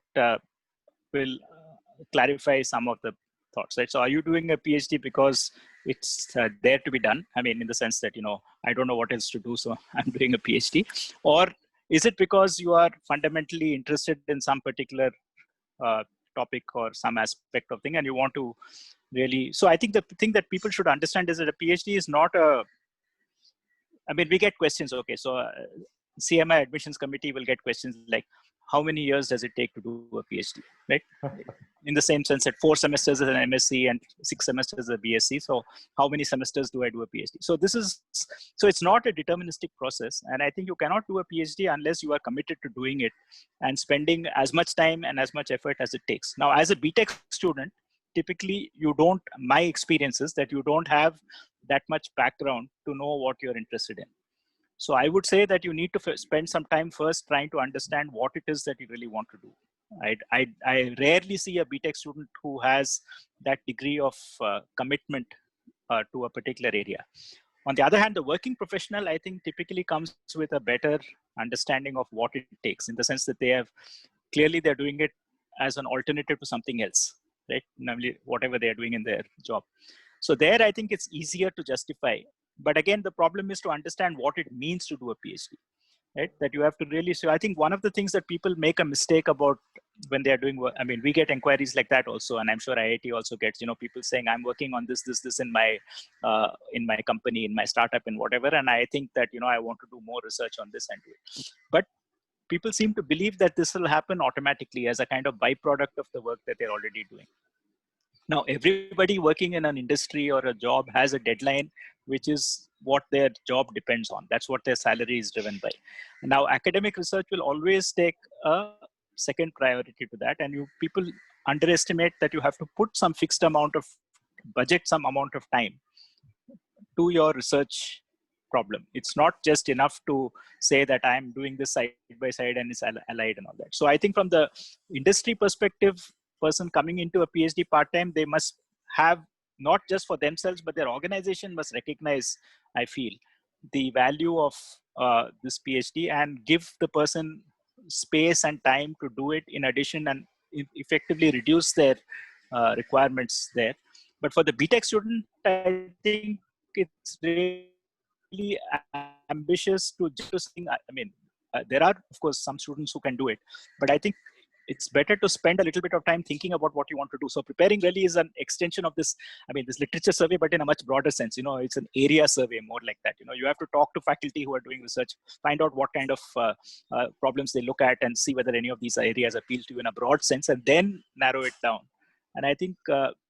will clarify some of the thoughts, right? So are you doing a PhD because it's there to be done? I mean, in the sense that, I don't know what else to do, so I'm doing a PhD. Or is it because you are fundamentally interested in some particular topic or some aspect of thing and you want to really... So I think the thing that people should understand is that a PhD is not I mean, we get questions, okay, so CMI admissions committee will get questions like, how many years does it take to do a PhD, right? In the same sense that 4 semesters is an MSc and 6 semesters is a BSc. So how many semesters do I do a PhD? So it's not a deterministic process. And I think you cannot do a PhD unless you are committed to doing it and spending as much time and as much effort as it takes. Now, as a BTech student, typically my experience is that you don't have that much background to know what you're interested in. So I would say that you need to spend some time first trying to understand what it is that you really want to do. I rarely see a BTech student who has that degree of commitment to a particular area. On the other hand, the working professional, I think, typically comes with a better understanding of what it takes, in the sense that they're doing it as an alternative to something else, right? Namely, whatever they're doing in their job. So there, I think it's easier to justify. But again, the problem is to understand what it means to do a PhD, right? That you have to really... So I think one of the things that people make a mistake about when they are doing work. I mean, we get inquiries like that also, and I'm sure IIT also gets, people saying, I'm working on this in my company, in my startup, and whatever, and I think that I want to do more research on this and do it. But people seem to believe that this will happen automatically as a kind of byproduct of the work that they're already doing. Now, everybody working in an industry or a job has a deadline, which is what their job depends on. That's what their salary is driven by. Now, academic research will always take a second priority to that. And people underestimate that you have to put some fixed amount of budget, some amount of time to your research problem. It's not just enough to say that I'm doing this side by side and it's allied and all that. So I think from the industry perspective, person coming into a PhD part-time, they must have, not just for themselves, but their organization must recognize, I feel, the value of this PhD and give the person space and time to do it in addition, and effectively reduce their requirements there. But for the BTech student, I think it's really ambitious to something. I mean, there are, of course, some students who can do it, but I think it's better to spend a little bit of time thinking about what you want to do. So preparing really is an extension of this, this literature survey, but in a much broader sense. It's an area survey, more like that. You have to talk to faculty who are doing research, find out what kind of problems they look at, and see whether any of these areas appeal to you in a broad sense, and then narrow it down. And I think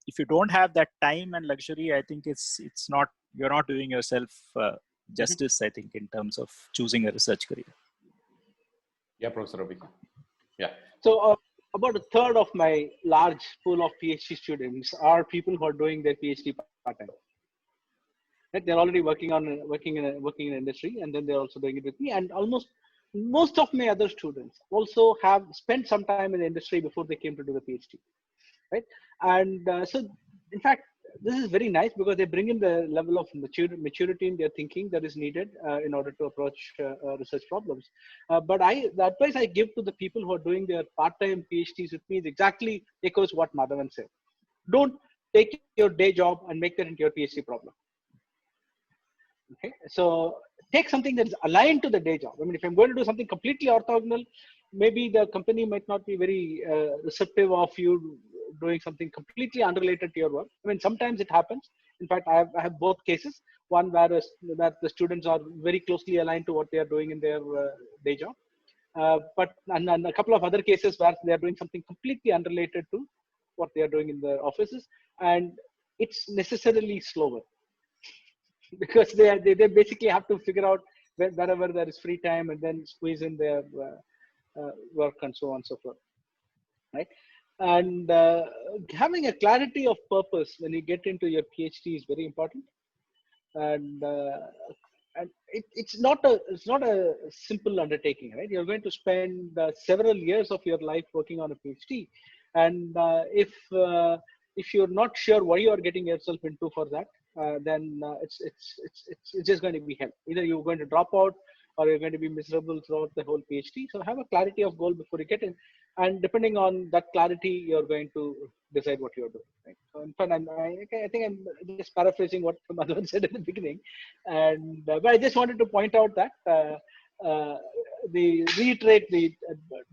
if you don't have that time and luxury, I think you're not doing yourself justice, I think, in terms of choosing a research career. Yeah, Professor Ravi. Yeah. So about a third of my large pool of PhD students are people who are doing their PhD part-time. Right? They're already working in industry, and then they're also doing it with me. And almost most of my other students also have spent some time in the industry before they came to do the PhD. Right? And so, in fact, this is very nice because they bring in the level of maturity in their thinking that is needed in order to approach research problems. But the advice I give to the people who are doing their part-time PhDs with me is exactly echoes what Madhavan said. Don't take your day job and make that into your PhD problem. Okay, so take something that is aligned to the day job. I mean, if I'm going to do something completely orthogonal, maybe the company might not be very receptive of you doing something completely unrelated to your work. I mean, sometimes it happens. In fact, I have both cases. One where the students are very closely aligned to what they are doing in their day job. But a couple of other cases where they are doing something completely unrelated to what they are doing in their offices. And it's necessarily slower. Because they basically have to figure out wherever there is free time and then squeeze in their work and so on and so forth, right? And having a clarity of purpose when you get into your PhD is very important. And it's not a simple undertaking, right? You're going to spend several years of your life working on a PhD, and if you're not sure what you are getting yourself into for that, then it's just going to be hell. Either you're going to drop out or you're going to be miserable throughout the whole PhD. So have a clarity of goal before you get in, and depending on that clarity, you're going to decide what you're doing. Right? So in fact, I think I'm just paraphrasing what Madhavan said at the beginning, and but I just wanted to point out that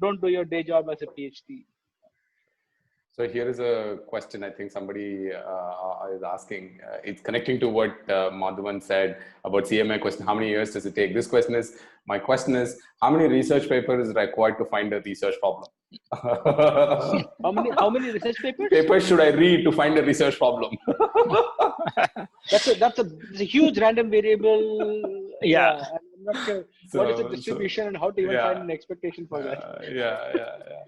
don't do your day job as a PhD. So here is a question I think somebody is asking. It's connecting to what Madhavan said about CMA question. How many years does it take? My question is, how many research papers is required to find a research problem? How many research papers? Papers should I read to find a research problem? That's a huge random variable. Yeah. I'm not sure what is the distribution and how to even find an expectation for that.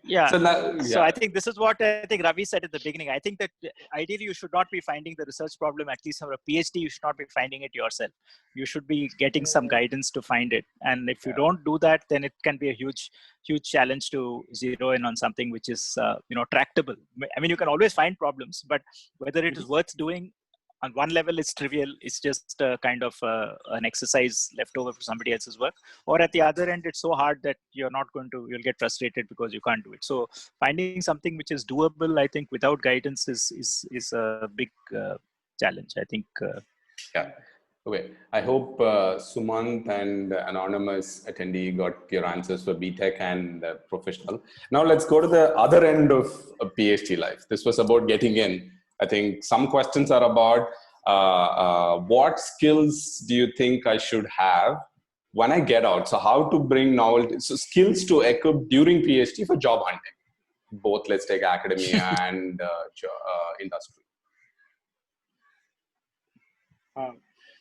Yeah. So I think this is what I think Ravi said at the beginning. I think that ideally you should not be finding the research problem, at least for a PhD, you should not be finding it yourself. You should be getting some guidance to find it. And if you don't do that, then it can be a huge challenge to zero in on something which is, tractable. I mean, you can always find problems, but whether it is worth doing, on one level it's trivial, it's just kind of an exercise left over for somebody else's work, or at the other end it's so hard that you'll get frustrated because you can't do it. So finding something which is doable, I think, without guidance is a big challenge, I think. Okay, I hope Sumant and anonymous attendee got your answers for BTech and professional. Now let's go to the other end of a PhD life. This was about getting in. I think some questions are about what skills do you think I should have when I get out? So how to bring novelty, so skills to equip during PhD for job hunting, both let's take academia and industry.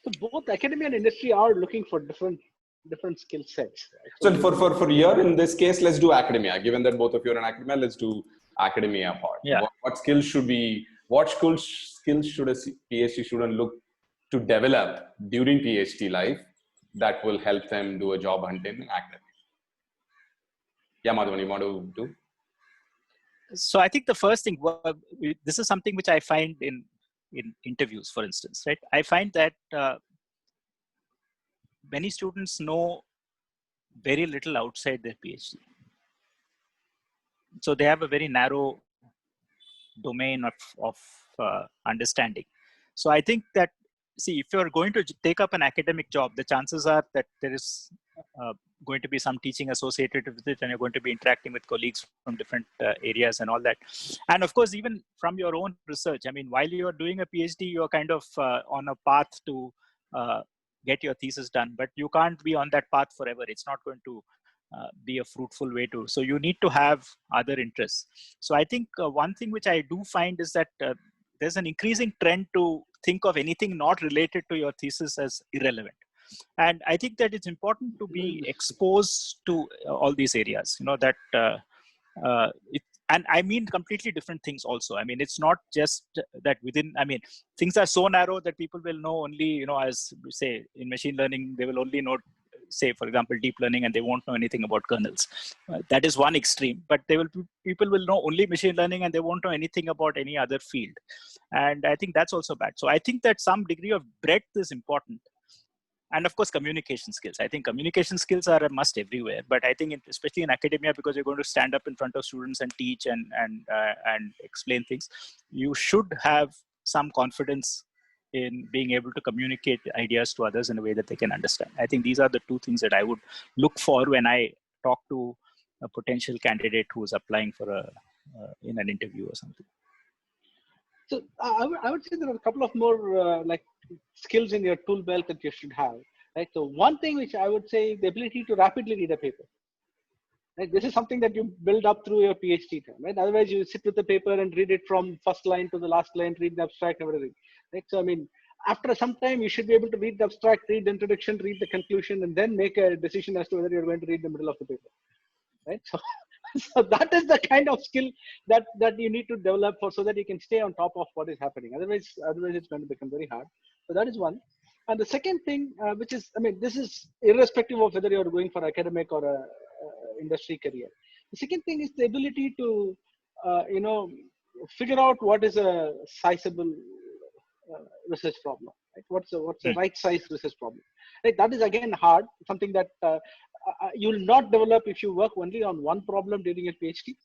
So both academia and industry are looking for different skill sets. Right? So for year in this case, let's do academia. Given that both of you are in academia, let's do academia part. Yeah. What skills should skills should a PhD student look to develop during PhD life that will help them do a job hunting in academia? Yeah, Madhavan, you want to do? So I think the first thing, this is something which I find in interviews, for instance, right? I find that many students know very little outside their PhD. So they have a very narrow domain of understanding. So I think that, see, if you're going to take up an academic job, the chances are that there is going to be some teaching associated with it, and you're going to be interacting with colleagues from different areas and all that. And of course, even from your own research, I mean, while you're doing a PhD, you're kind of on a path to get your thesis done, but you can't be on that path forever. It's not going to be a fruitful way to, so you need to have other interests. So I think one thing which I do find is that there's an increasing trend to think of anything not related to your thesis as irrelevant. And I think that it's important to be exposed to all these areas, you know, that and I mean completely different things also. I mean, it's not just that within, I mean, things are so narrow that people will know only, you know, as we say in machine learning, they will only know, say, for example, deep learning, and they won't know anything about kernels. That is one extreme, but people will know only machine learning and they won't know anything about any other field. And I think that's also bad. So I think that some degree of breadth is important. And of course, communication skills. I think communication skills are a must everywhere, but I think especially in academia, because you're going to stand up in front of students and teach and explain things, you should have some confidence in being able to communicate ideas to others in a way that they can understand. I think these are the two things that I would look for when I talk to a potential candidate who is applying for in an interview or something. So I would say there are a couple of more like skills in your tool belt that you should have. Right. So one thing which I would say, the ability to rapidly read a paper. Right. This is something that you build up through your PhD time. Right. Otherwise, you sit with the paper and read it from first line to the last line, read the abstract, everything. Right. So I mean, after some time, you should be able to read the abstract, read the introduction, read the conclusion, and then make a decision as to whether you're going to read the middle of the paper. Right. So that is the kind of skill that you need to develop so that you can stay on top of what is happening. Otherwise it's going to become very hard. So that is one. And the second thing, which is, I mean, this is irrespective of whether you're going for academic or a industry career. The second thing is the ability to, you know, figure out what is a sizable research problem. Right? What's the right size research problem? Right? That is again hard. Something that you will not develop if you work only on one problem during a PhD,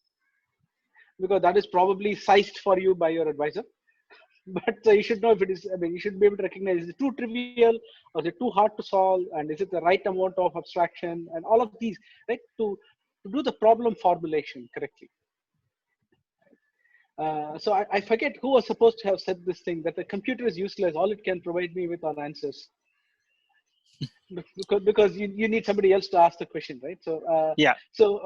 because that is probably sized for you by your advisor. But you should know if it is, I mean, you should be able to recognize, is it too trivial or is it too hard to solve, and is it the right amount of abstraction and all of these, right? To do the problem formulation correctly. So I forget who was supposed to have said this thing, that the computer is useless. All it can provide me with are answers. Because you need somebody else to ask the question, right? So yeah. So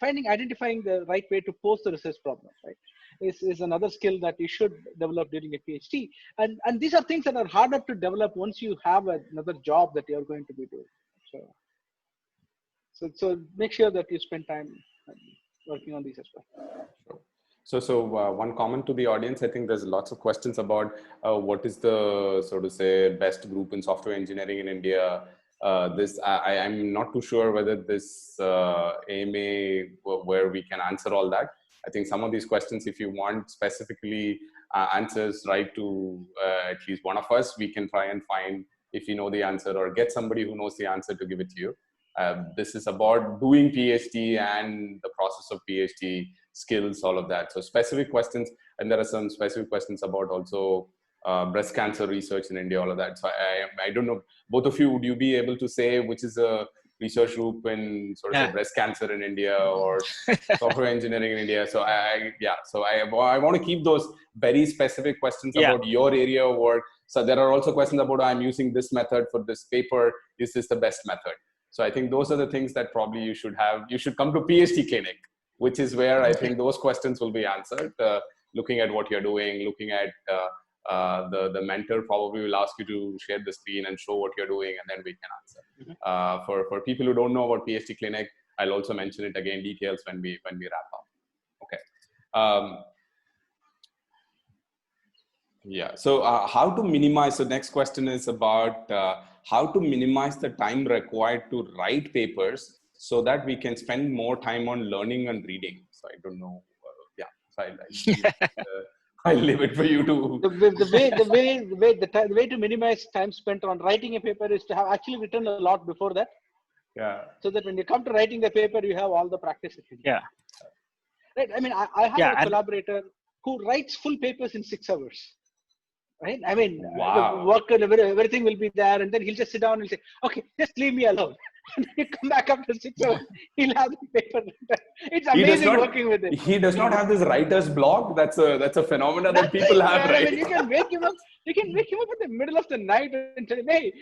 identifying the right way to pose the research problem, right, is another skill that you should develop during a PhD. And these are things that are harder to develop once you have another job that you're going to be doing. So make sure that you spend time working on these as well. So one comment to the audience, I think there's lots of questions about what is the, so to say, best group in software engineering in India. I'm not too sure whether this AMA, where we can answer all that. I think some of these questions, if you want specifically answers, write to at least one of us, we can try and find, if you know the answer, or get somebody who knows the answer to give it to you. This is about doing PhD and the process of PhD, skills, all of that. So specific questions, and there are some specific questions about also breast cancer research in India, all of that. So I don't know, both of you, would you be able to say which is a research group in sort of say breast cancer in India or software engineering in India? So I want to keep those very specific questions about your area of work. So there are also questions about, I'm using this method for this paper. Is this the best method? So I think those are the things that probably you should have. You should come to PhD clinic, which is where I think those questions will be answered. Looking at what you're doing, looking at the mentor probably will ask you to share the screen and show what you're doing, and then we can answer. For people who don't know about PhD clinic, I'll also mention it again, details when we wrap up. Okay. Yeah. So how to minimize? So next question is about how to minimize the time required to write papers so that we can spend more time on learning and reading. So I don't know. So I'll leave it for you to. The way to minimize time spent on writing a paper is to have actually written a lot before that. Yeah. So that when you come to writing the paper, you have all the practice. Yeah. Right. I mean, I have a collaborator who writes full papers in 6 hours. Right. I mean, the work and everything will be there, and then he'll just sit down and say, "Okay, just leave me alone." And you come back after 6 hours, he'll have the paper. It's amazing working with it. He does not have this writer's block. That's a phenomenon that people have, right? I mean, you can wake him up. You can wake him up in the middle of the night and tell him, "Hey,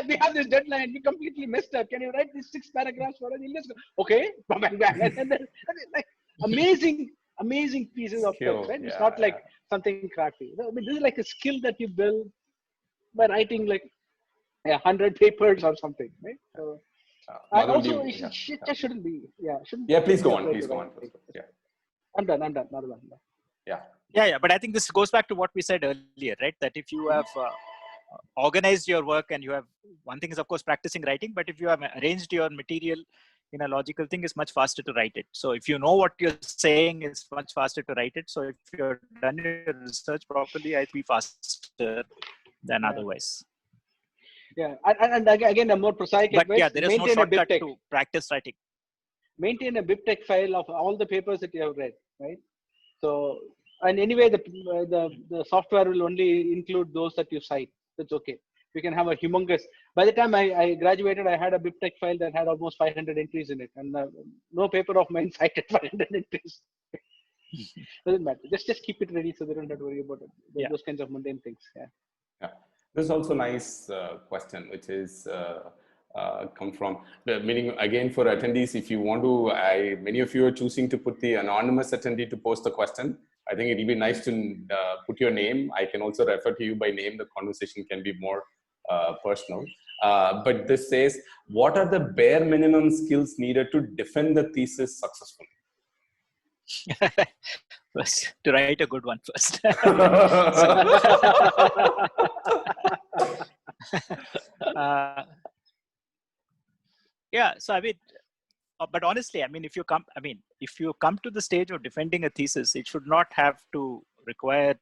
we have this deadline. We completely messed up. Can you write these 6 paragraphs for us?" He'll just go, "Okay." And then, like, amazing pieces of text, right? It's not like something crappy. I mean, this is like a skill that you build by writing like 100 papers or something, right? So, also, it just shouldn't be. Please go on. Please go on. Yeah. I'm done. Madhavan. Yeah. But I think this goes back to what we said earlier, right? That if you have organized your work and you have, one thing is of course practicing writing, but if you have arranged your material in a logical thing, it's much faster to write it. So if you know what you're saying, it's much faster to write it. So if you're done your research properly, I'd be faster than otherwise. Yeah, and again, a more prosaic advice, there is no shortcut to practice writing. Maintain a BibTeX file of all the papers that you have read, right? So, and anyway, the software will only include those that you cite. That's okay. You can have a humongous. By the time I graduated, I had a BibTeX file that had almost 500 entries in it, and no paper of mine cited 500 entries. Doesn't matter. Just keep it ready so they don't have to worry about it. Those kinds of mundane things. Yeah. There's also a nice question, which is come from the meaning again for attendees. If you want to, many of you are choosing to put the anonymous attendee to post the question. I think it will be nice to put your name. I can also refer to you by name. The conversation can be more personal. But this says, what are the bare minimum skills needed to defend the thesis successfully? First, to write a good one first. So I mean, but honestly, I mean, if you come to the stage of defending a thesis, it should not have to require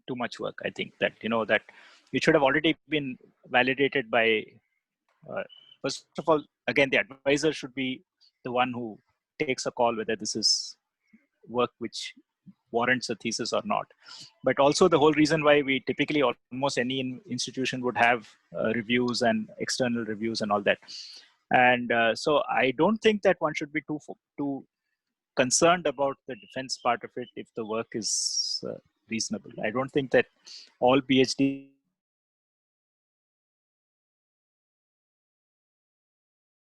too much work. I think that, that it should have already been validated by, first of all, again, the advisor should be the one who takes a call whether this is work which warrants a thesis or not. But also the whole reason why we typically, almost any institution would have reviews and external reviews and all that. And so I don't think that one should be too concerned about the defense part of it if the work is reasonable. I don't think that all PhD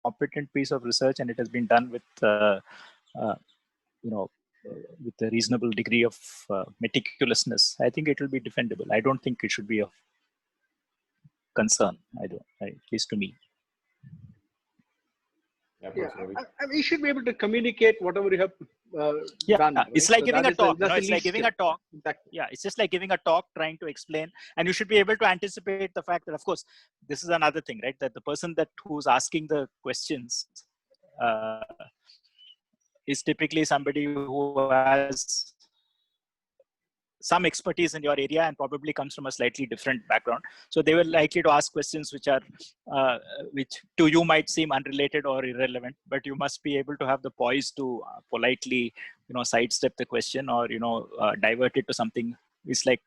competent piece of research and it has been done with with a reasonable degree of meticulousness. I think it will be defendable. I don't think it should be a concern. At least to me. Yeah, you should be able to communicate whatever you have done. Right? It's like giving a talk. It's like giving a talk. Exactly. Yeah, it's just like giving a talk, trying to explain, and you should be able to anticipate the fact that, of course, this is another thing, right? That the person who's asking the questions is typically somebody who has some expertise in your area and probably comes from a slightly different background. So they were likely to ask questions which are, which to you might seem unrelated or irrelevant, but you must be able to have the poise to politely, sidestep the question or, divert it to something it's like,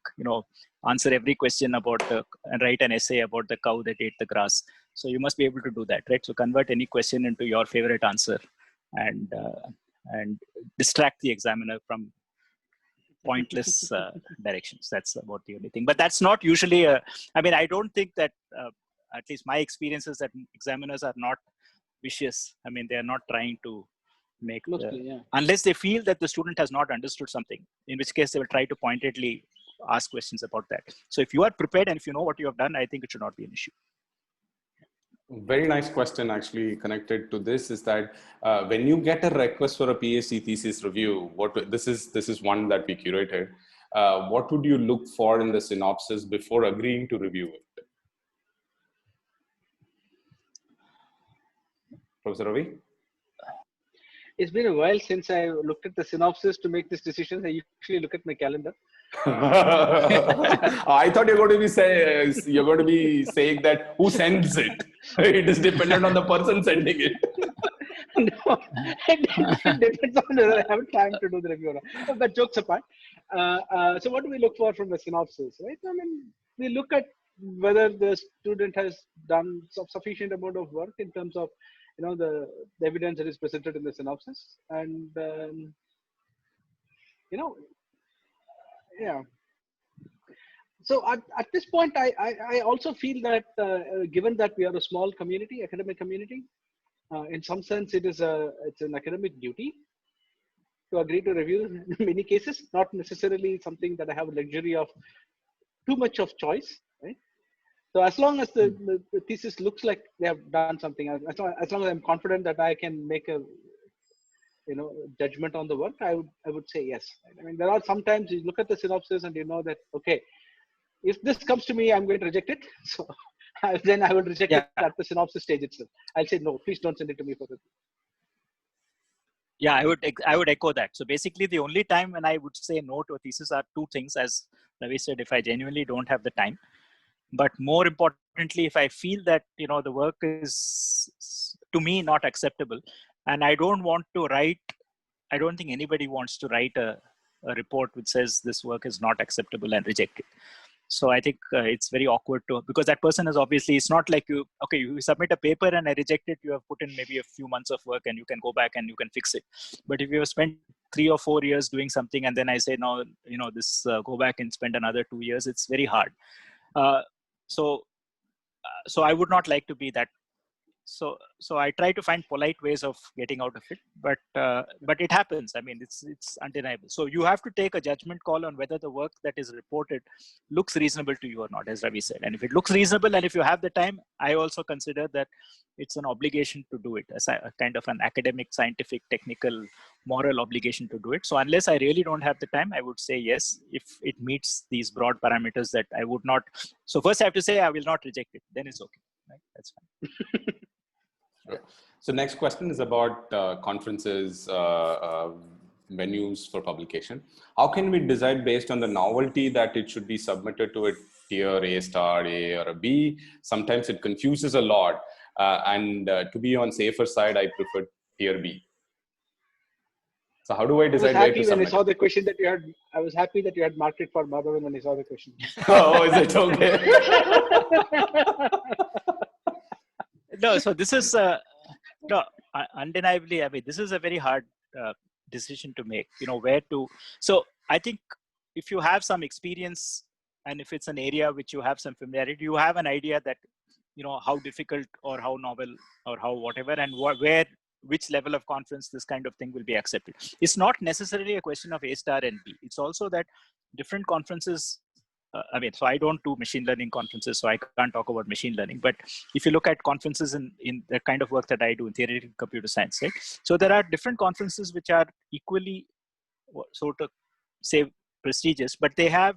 answer every question and write an essay about the cow that ate the grass. So you must be able to do that, right? So convert any question into your favorite answer, and distract the examiner from pointless directions. That's about the only thing. But that's not usually I don't think that, at least my experience is that examiners are not vicious. They are not trying to make, unless they feel that the student has not understood something, in which case they will try to pointedly ask questions about that. So if you are prepared and if you know what you have done, I think it should not be an issue. Very nice question actually connected to this is that when you get a request for a PhD thesis review, this is one that we curated. What would you look for in the synopsis before agreeing to review it? Professor Ravi? It's been a while since I looked at the synopsis to make this decision. I usually look at my calendar. I thought you're going to be saying that who sends it. It is dependent on the person sending it. No, it depends on whether I have time to do the review. But jokes apart, so what do we look for from the synopsis, right? We look at whether the student has done sufficient amount of work in terms of, the evidence that is presented in the synopsis, and yeah. So at this point, I also feel that given that we are a small community, academic community, in some sense, it's an academic duty to agree to review in many cases, not necessarily something that I have a luxury of too much of choice, right? So as long as the thesis looks like they have done something, as long as I'm confident that I can make a judgment on the work, I would say yes. There are sometimes you look at the synopsis and you know that, okay, if this comes to me, I'm going to reject it. So then I will reject it at the synopsis stage itself. I'll say, no, please don't send it to me for review. Yeah, I would echo that. So basically, the only time when I would say no to a thesis are two things, as Ravi said, if I genuinely don't have the time. But more importantly, if I feel that, the work is, to me, not acceptable, and I don't think anybody wants to write a report which says this work is not acceptable and reject it. So I think it's very awkward because that person is obviously, it's not like you submit a paper and I reject it, you have put in maybe a few months of work and you can go back and you can fix it. But if you have spent 3 or 4 years doing something and then I say, no, go back and spend another 2 years, it's very hard. So I would not like to be that. So I try to find polite ways of getting out of it, but it happens. It's undeniable. So you have to take a judgment call on whether the work that is reported looks reasonable to you or not, as Ravi said. And if it looks reasonable, and if you have the time, I also consider that it's an obligation to do it, as a kind of an academic, scientific, technical, moral obligation to do it. So unless I really don't have the time, I would say yes, if it meets these broad parameters that I would not. So first I have to say I will not reject it. Then it's okay. Right? That's fine. Sure. So next question is about conferences, venues for publication. How can we decide based on the novelty that it should be submitted to a tier A star, A, or a B? Sometimes it confuses a lot. And to be on safer side, I prefer tier B. So how do I decide where to submit? I saw the question that you had. I was happy that you had marked it for Madhavan when I saw the question. Oh, is it okay? No, so this is undeniably. This is a very hard decision to make. Where to. So I think if you have some experience and if it's an area which you have some familiarity, you have an idea that how difficult or how novel or how whatever and which level of conference this kind of thing will be accepted. It's not necessarily a question of A star and B. It's also that different conferences. So I don't do machine learning conferences, so I can't talk about machine learning. But if you look at conferences in the kind of work that I do in theoretical computer science, right? So there are different conferences which are equally, sort of, say, prestigious, but they have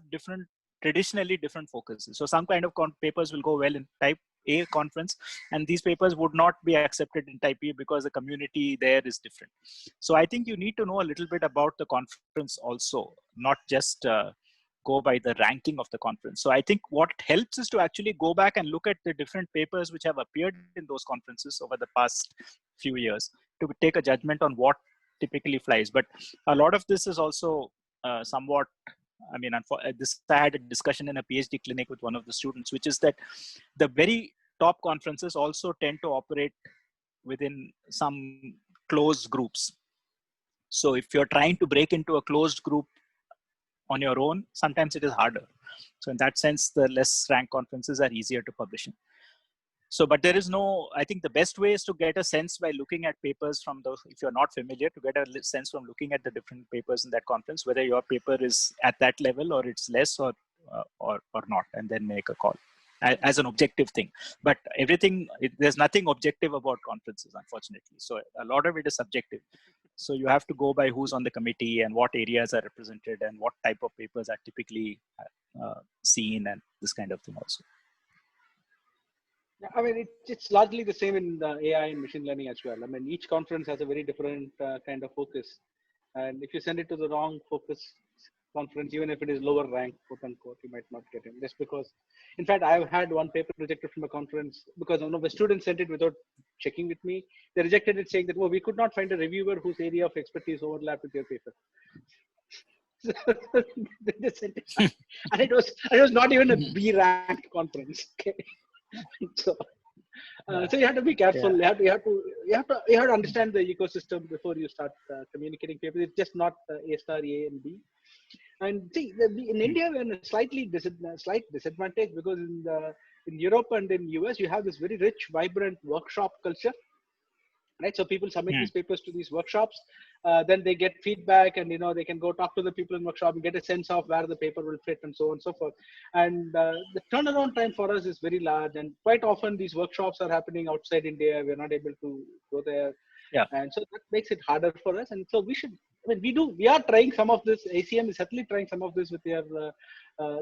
traditionally different focuses. So some kind of papers will go well in type A conference, and these papers would not be accepted in type B because the community there is different. So I think you need to know a little bit about the conference also, not just go by the ranking of the conference. So I think what helps is to actually go back and look at the different papers which have appeared in those conferences over the past few years to take a judgment on what typically flies. But a lot of this is also somewhat I mean, I had a discussion in a PhD clinic with one of the students, which is that the very top conferences also tend to operate within some closed groups. So if you're trying to break into a closed group on your own, sometimes it is harder. So in that sense, the less ranked conferences are easier to publish in. So, but there is no, I think the best way is to get a sense by looking at papers from those, if you're not familiar, to get a sense from looking at the different papers in that conference, whether your paper is at that level or it's less or not, and then make a call as an objective thing. But everything, there's nothing objective about conferences, unfortunately. So a lot of it is subjective. So you have to go by who's on the committee and what areas are represented and what type of papers are typically seen and this kind of thing also. I mean, it's largely the same in the AI and machine learning as well. I mean, each conference has a very different kind of focus. And if you send it to the wrong focus conference, even if it is lower rank, quote unquote, you might not get in. Just because, in fact, I've had one paper rejected from a conference because one of the students sent it without checking with me. They rejected it saying that, well, we could not find a reviewer whose area of expertise overlapped with your paper. So they sent it back. And it was not even a B ranked conference. Okay. So you have to be careful. Yeah. You have to understand the ecosystem before you start communicating papers. It's just not A star, A and B. And see, in India we're in a slight disadvantage because in Europe and in US you have this very rich, vibrant workshop culture. Right, so people submit these papers to these workshops, then they get feedback, and they can go talk to the people in workshop and get a sense of where the paper will fit, and so on and so forth. And the turnaround time for us is very large, and quite often these workshops are happening outside India. We're not able to go there, and so that makes it harder for us. And so we should. I mean, we are trying some of this. ACM is certainly trying some of this with their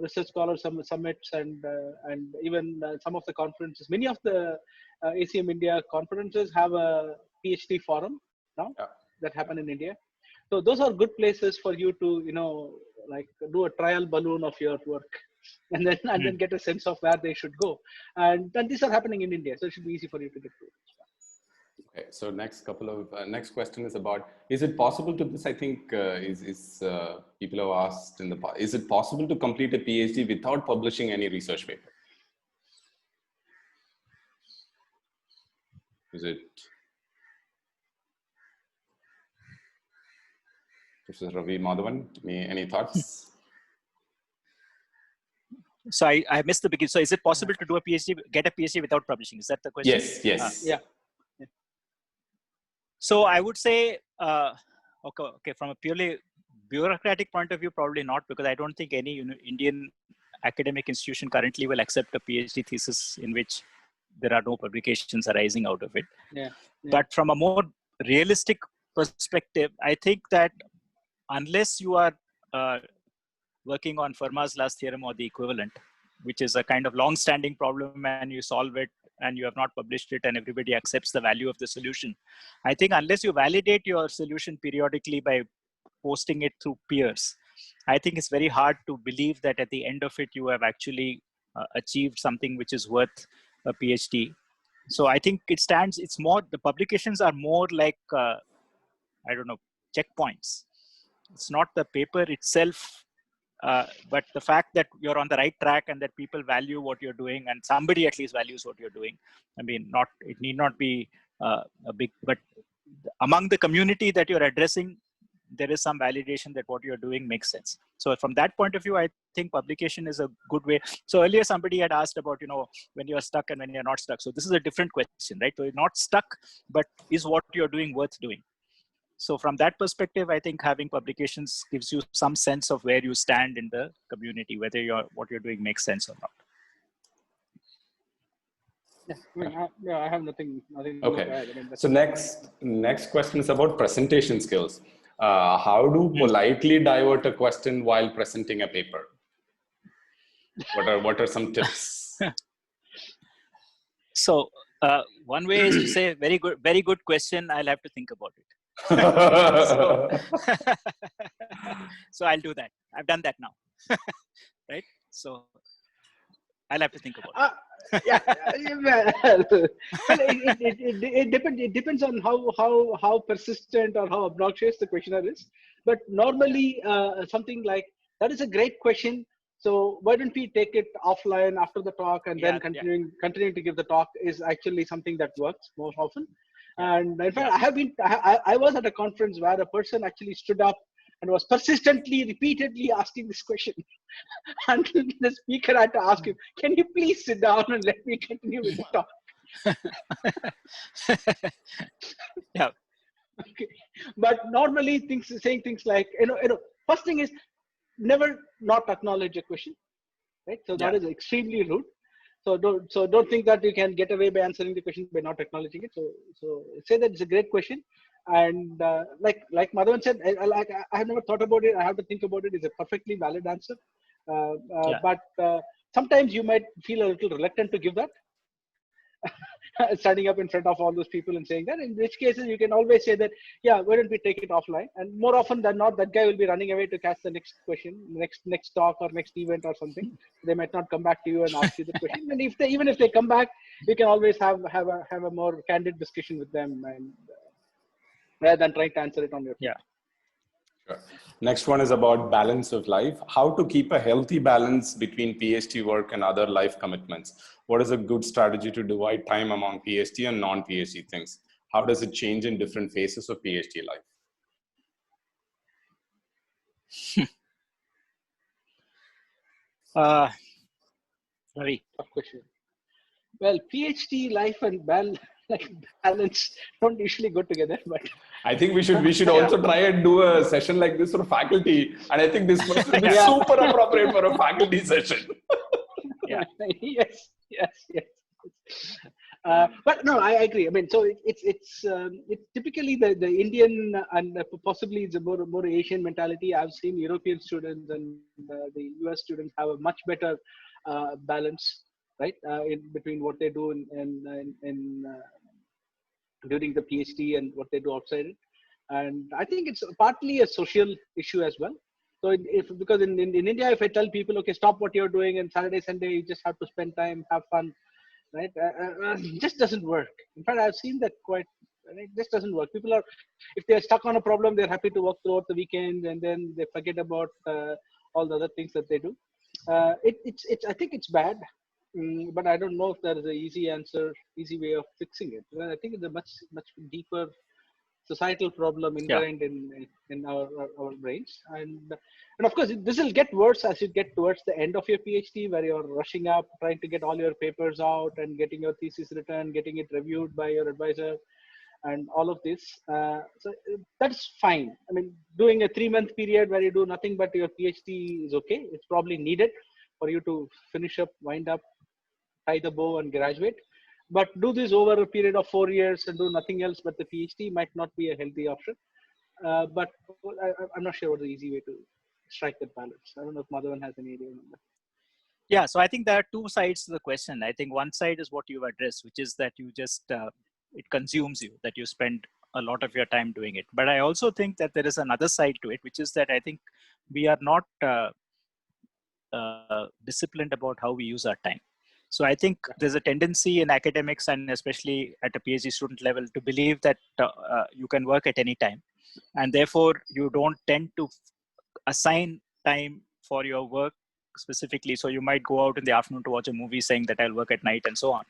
research scholar summits and even some of the conferences. Many of the ACM India conferences have a PhD forum now that happen in India. So those are good places for you to, like do a trial balloon of your work and then get a sense of where they should go. And these are happening in India. So it should be easy for you to get to. Okay, so next question is about, is it possible to this, I think people have asked in the past, is it possible to complete a PhD without publishing any research paper? Is it? Professor Ravi, Madhavan, any thoughts? So I missed the beginning. So is it possible to do a PhD, get a PhD without publishing? Is that the question? Yes. Yeah. So I would say, okay, from a purely bureaucratic point of view, probably not, because I don't think any Indian academic institution currently will accept a PhD thesis in which there are no publications arising out of it. Yeah. But from a more realistic perspective, I think that unless you are working on Fermat's last theorem or the equivalent, which is a kind of long-standing problem, and you solve it and you have not published it and everybody accepts the value of the solution, I think unless you validate your solution periodically by posting it through peers, I think it's very hard to believe that at the end of it you have actually achieved something which is worth a PhD. So I think it's more, the publications are more like, checkpoints. It's not the paper itself, but the fact that you're on the right track and that people value what you're doing, and somebody at least values what you're doing. I mean, it need not be a big, but among the community that you're addressing, there is some validation that what you're doing makes sense. So from that point of view, I think publication is a good way. So earlier somebody had asked about, when you're stuck and when you're not stuck. So this is a different question, right? So you're not stuck, but is what you're doing worth doing? So from that perspective, I think having publications gives you some sense of where you stand in the community, whether what you're doing makes sense or not. Yeah, I have nothing Okay. to add. I mean, so next question is about presentation skills. How do politely divert a question while presenting a paper? What are some tips? So one way is to say, very good question. I'll have to think about it. So I'll do that. I've done that now, right? So I'll have to think about it. It depends on how persistent or how obnoxious the questioner is. But normally, something like, That is a great question. So why don't we take it offline after the talk, and then Yeah, continuing to give the talk is actually something that works more often. yeah, And in fact, yeah. I was at a conference where a person actually stood up and was persistently, repeatedly asking this question. And the speaker had to ask him, "Can you please sit down and let me continue with the talk?" Yeah, Okay. But normally saying things like, first thing is never not acknowledge a question, right? So that yeah, is extremely rude. So don't think that you can get away by answering the question by not acknowledging it. So say that it's a great question, and like Madhavan said, I have never thought about it. I have to think about it. It's a perfectly valid answer, yeah, but sometimes you might feel a little reluctant to give that. Standing up in front of all those people and saying that, in which cases you can always say that, yeah, why don't we take it offline? And more often than not, that guy will be running away to catch the next question, next talk or next event or something. They might not come back to you and ask you the question. And even if they come back, you can always have a more candid discussion with them, and rather than trying to answer it on your feet. yeah. Sure. Next one is about balance of life. How to keep a healthy balance between PhD work and other life commitments. What is a good strategy to divide time among PhD and non-PhD things? How does it change in different phases of PhD life? Ravi. Tough question. Well, PhD life and balance don't usually go together, but I think we should also try and do a session like this for faculty. And I think this person will be Yeah. super appropriate for a faculty session. Yeah. Yes. But no, I agree. I mean, so it's typically the Indian and possibly it's a more Asian mentality. I've seen European students and the US students have a much better balance, right, in between what they do in during the PhD and what they do outside it. And I think it's partly a social issue as well. So because in India, if I tell people, okay, stop what you're doing and Saturday, Sunday, you just have to spend time, have fun, right? It just doesn't work. In fact, I've seen that quite. It just doesn't work. People are, if they're stuck on a problem, they're happy to work throughout the weekend, and then they forget about all the other things that they do. It's. I think it's bad, but I don't know if there is an easy answer, easy way of fixing it. Well, I think it's a much deeper societal problem Yeah. ingrained in our brains, and of course this will get worse as you get towards the end of your PhD, where you're rushing up, trying to get all your papers out and getting your thesis written, getting it reviewed by your advisor, and all of this. That's fine. I mean, doing a 3-month period where you do nothing but your PhD is okay. It's probably needed for you to finish up, wind up, tie the bow, and graduate. But do this over a period of 4 years and do nothing else but the PhD might not be a healthy option. But I'm not sure what the easy way to strike that balance. I don't know if Madhavan has any idea on that. Yeah, so I think there are two sides to the question. I think one side is what you've addressed, which is that you just, it consumes you, that you spend a lot of your time doing it. But I also think that there is another side to it, which is that I think we are not disciplined about how we use our time. So I think there's a tendency in academics and especially at a PhD student level to believe that you can work at any time. And therefore, you don't tend to assign time for your work specifically. So you might go out in the afternoon to watch a movie saying that I'll work at night and so on.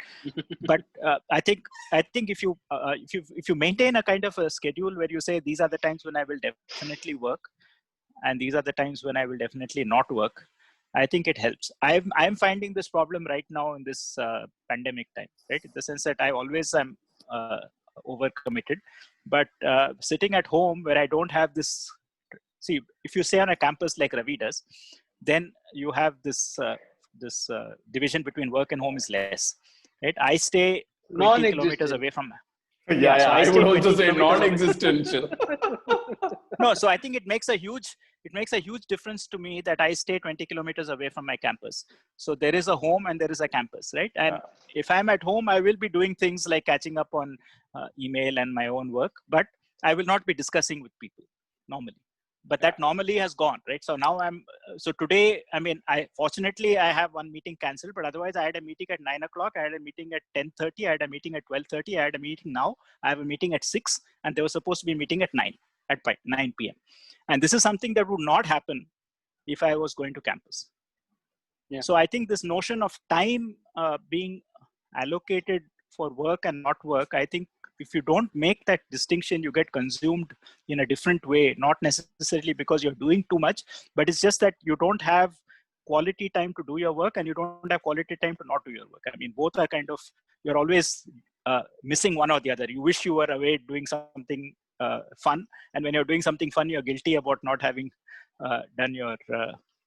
But I think if you maintain a kind of a schedule where you say these are the times when I will definitely work and these are the times when I will definitely not work, I think it helps. I'm finding this problem right now in this pandemic time, right? In the sense that I always am overcommitted, but sitting at home where I don't have this. See, if you stay on a campus like Ravi does, then you have this division between work and home is less, right? I stay 20 kilometers away from. Yeah, So I would also say kilometers non-existential. No, so I think it makes a huge difference to me that I stay 20 kilometers away from my campus. So there is a home and there is a campus, right? And if I'm at home, I will be doing things like catching up on email and my own work, but I will not be discussing with people normally. But that normally has gone, right? So now so today, I mean, fortunately I have one meeting canceled, but otherwise I had a meeting at 9 o'clock. I had a meeting at 10:30. I had a meeting at 12:30. I had a meeting now. I have a meeting at 6 and there was supposed to be a meeting at 9 p.m. And this is something that would not happen if I was going to campus. Yeah. So I think this notion of time being allocated for work and not work, I think if you don't make that distinction, you get consumed in a different way, not necessarily because you're doing too much, but it's just that you don't have quality time to do your work and you don't have quality time to not do your work. I mean, both are kind of, you're always missing one or the other. You wish you were away doing something fun, and when you're doing something fun, you're guilty about not having done your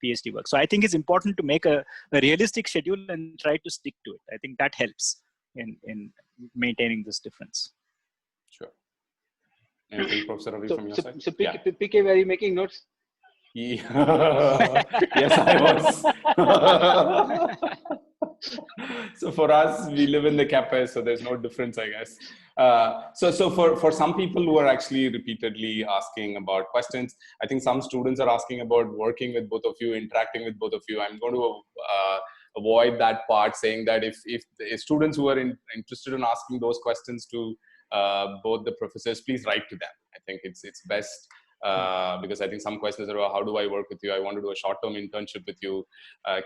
PhD work. So I think it's important to make a realistic schedule and try to stick to it. I think that helps in maintaining this difference. Sure. Anything, Professor Ravi, from your side? So PK, were you making notes? Yeah. Yes, I was. So for us, we live in the campus, so there's no difference, I guess. So for some people who are actually repeatedly asking about questions, I think some students are asking about working with both of you, interacting with both of you. I'm going to avoid that part, saying that if students who are interested in asking those questions to both the professors, please write to them. I think it's best. Because I think some questions are about how do I work with you? I want to do a short-term internship with you.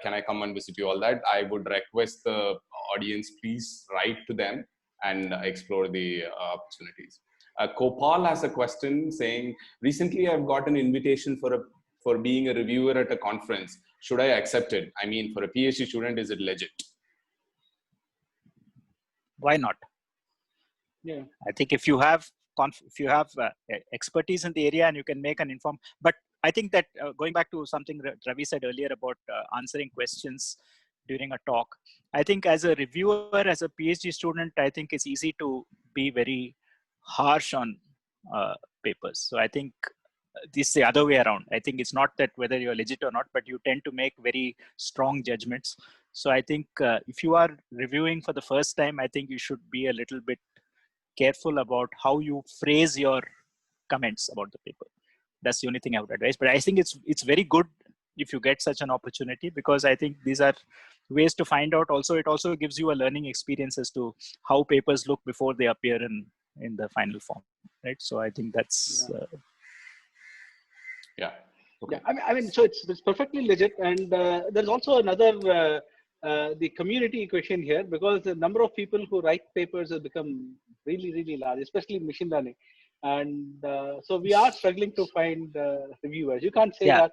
Can I come and visit you? All that. I would request the audience, please write to them and explore the opportunities. Kopal has a question saying, recently I've got an invitation for being a reviewer at a conference. Should I accept it? I mean, for a PhD student, is it legit? Why not? Yeah. I think if you have expertise in the area and you can make an informed, but I think that going back to something Ravi said earlier about answering questions during a talk, I think as a reviewer, as a PhD student, I think it's easy to be very harsh on papers. So I think this is the other way around. I think it's not that whether you're legit or not, but you tend to make very strong judgments. So I think if you are reviewing for the first time, I think you should be a little bit careful about how you phrase your comments about the paper. That's the only thing I would advise. But I think it's very good if you get such an opportunity, because I think these are ways to find out. Also, it also gives you a learning experience as to how papers look before they appear in the final form, right? So I think that's yeah. Okay. Yeah, I mean, so it's perfectly legit, and there's also another the community equation here, because the number of people who write papers has become really, really large, especially in machine learning, and so we are struggling to find reviewers. You can't say that.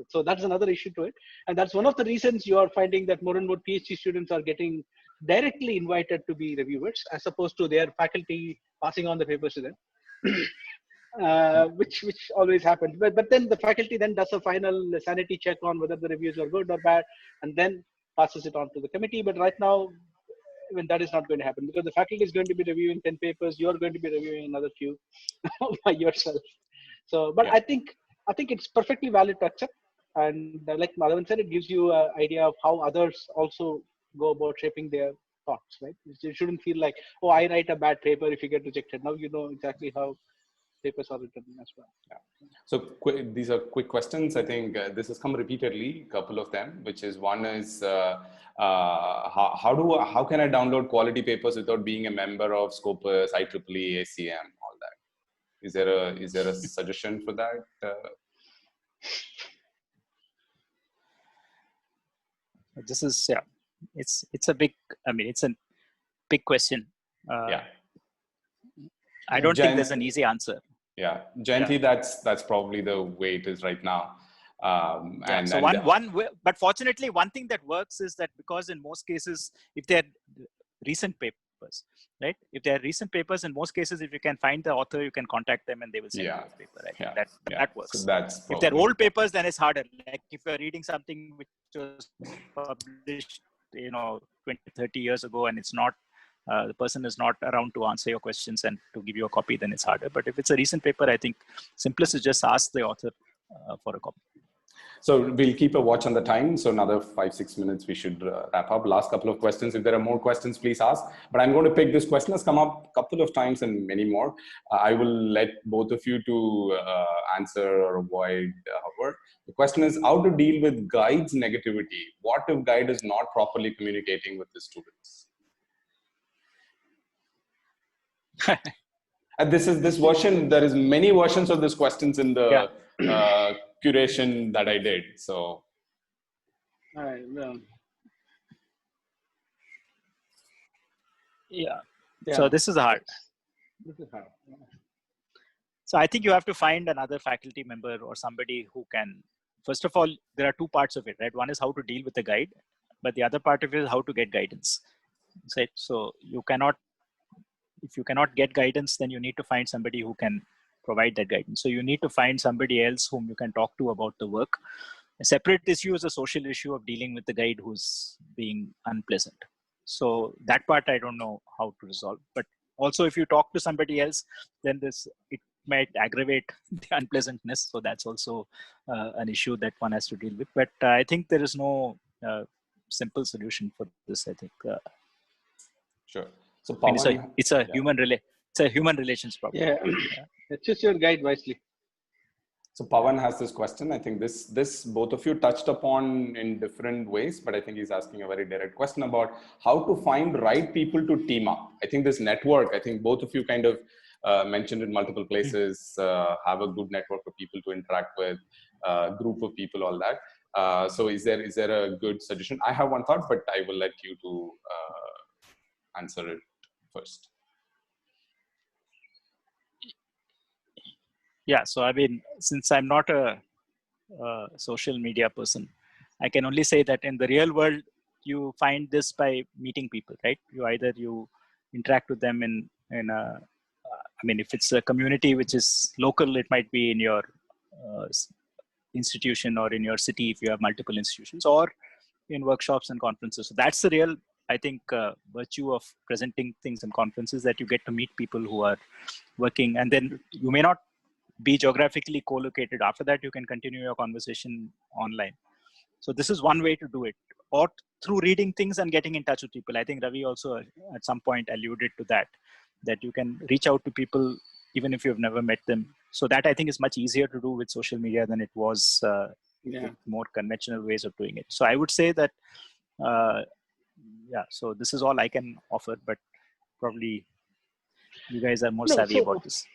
So that's another issue to it, and that's one of the reasons you are finding that more and more PhD students are getting directly invited to be reviewers, as opposed to their faculty passing on the papers to them. Which always happens, but then the faculty then does a final sanity check on whether the reviews are good or bad, and then passes it on to the committee. But right now, even that is not going to happen, because the faculty is going to be reviewing 10 papers. You're going to be reviewing another few by yourself. So, but I think it's perfectly valid to accept, and like Madhavan said, it gives you an idea of how others also go about shaping their thoughts. Right? You shouldn't feel like, oh, I write a bad paper if you get rejected. Now you know exactly how papers are written as well. Yeah. So these are quick questions. I think this has come repeatedly, a couple of them, which is one is how can I download quality papers without being a member of Scopus, IEEE, ACM, all that? Is there a suggestion for that? This is it's a big. I mean, it's a big question. I don't think there's an easy answer. Yeah, gently, that's probably the way it is right now. But fortunately, one thing that works is that, because in most cases, if they're recent papers, right? If they're recent papers, in most cases, if you can find the author, you can contact them and they will send you the paper. Right? That works. So that's if they're old papers, then it's harder. Like if you're reading something which was published, 20, 30 years ago, and it's not, the person is not around to answer your questions and to give you a copy, then it's harder. But if it's a recent paper, I think simplest is just ask the author for a copy. So we'll keep a watch on the time. So another 5-6 minutes, we should wrap up. Last couple of questions. If there are more questions, please ask. But I'm going to pick this question. Has come up a couple of times and many more. I will let both of you to answer or avoid however. The question is how to deal with guide's negativity. What if guide is not properly communicating with the students? And this version, there is many versions of this questions in the curation that I did. So. All right. Yeah. Yeah. So this is hard. This is hard. Yeah. So I think you have to find another faculty member or somebody who can, first of all, there are two parts of it, right? One is how to deal with the guide, but the other part of it is how to get guidance. Right? So you cannot, if you cannot get guidance, then you need to find somebody who can provide that guidance. So you need to find somebody else whom you can talk to about the work. A separate issue is a social issue of dealing with the guide who's being unpleasant. So that part I don't know how to resolve. But also, if you talk to somebody else, then it might aggravate the unpleasantness. So that's also an issue that one has to deal with. But I think there is no simple solution for this. I think. Sure. So it's a human relations problem. Yeah. Choose your guide wisely. So Pawan has this question. I think this both of you touched upon in different ways, but I think he's asking a very direct question about how to find right people to team up. I think this network, I think both of you kind of mentioned in multiple places, have a good network of people to interact with, group of people, all that. So is there a good suggestion? I have one thought, but I will let you to answer it first. Yeah, so I mean, since I'm not a social media person, I can only say that in the real world, you find this by meeting people, right? You interact with them in I mean, if it's a community which is local, it might be in your institution or in your city if you have multiple institutions, or in workshops and conferences. So that's the real, I think, virtue of presenting things in conferences, that you get to meet people who are working, and then you may not be geographically co-located. After that, you can continue your conversation online. So this is one way to do it, or through reading things and getting in touch with people. I think Ravi also at some point alluded to that you can reach out to people even if you've never met them. So that I think is much easier to do with social media than it was with more conventional ways of doing it. So I would say that, so this is all I can offer, but probably you guys are more savvy about this.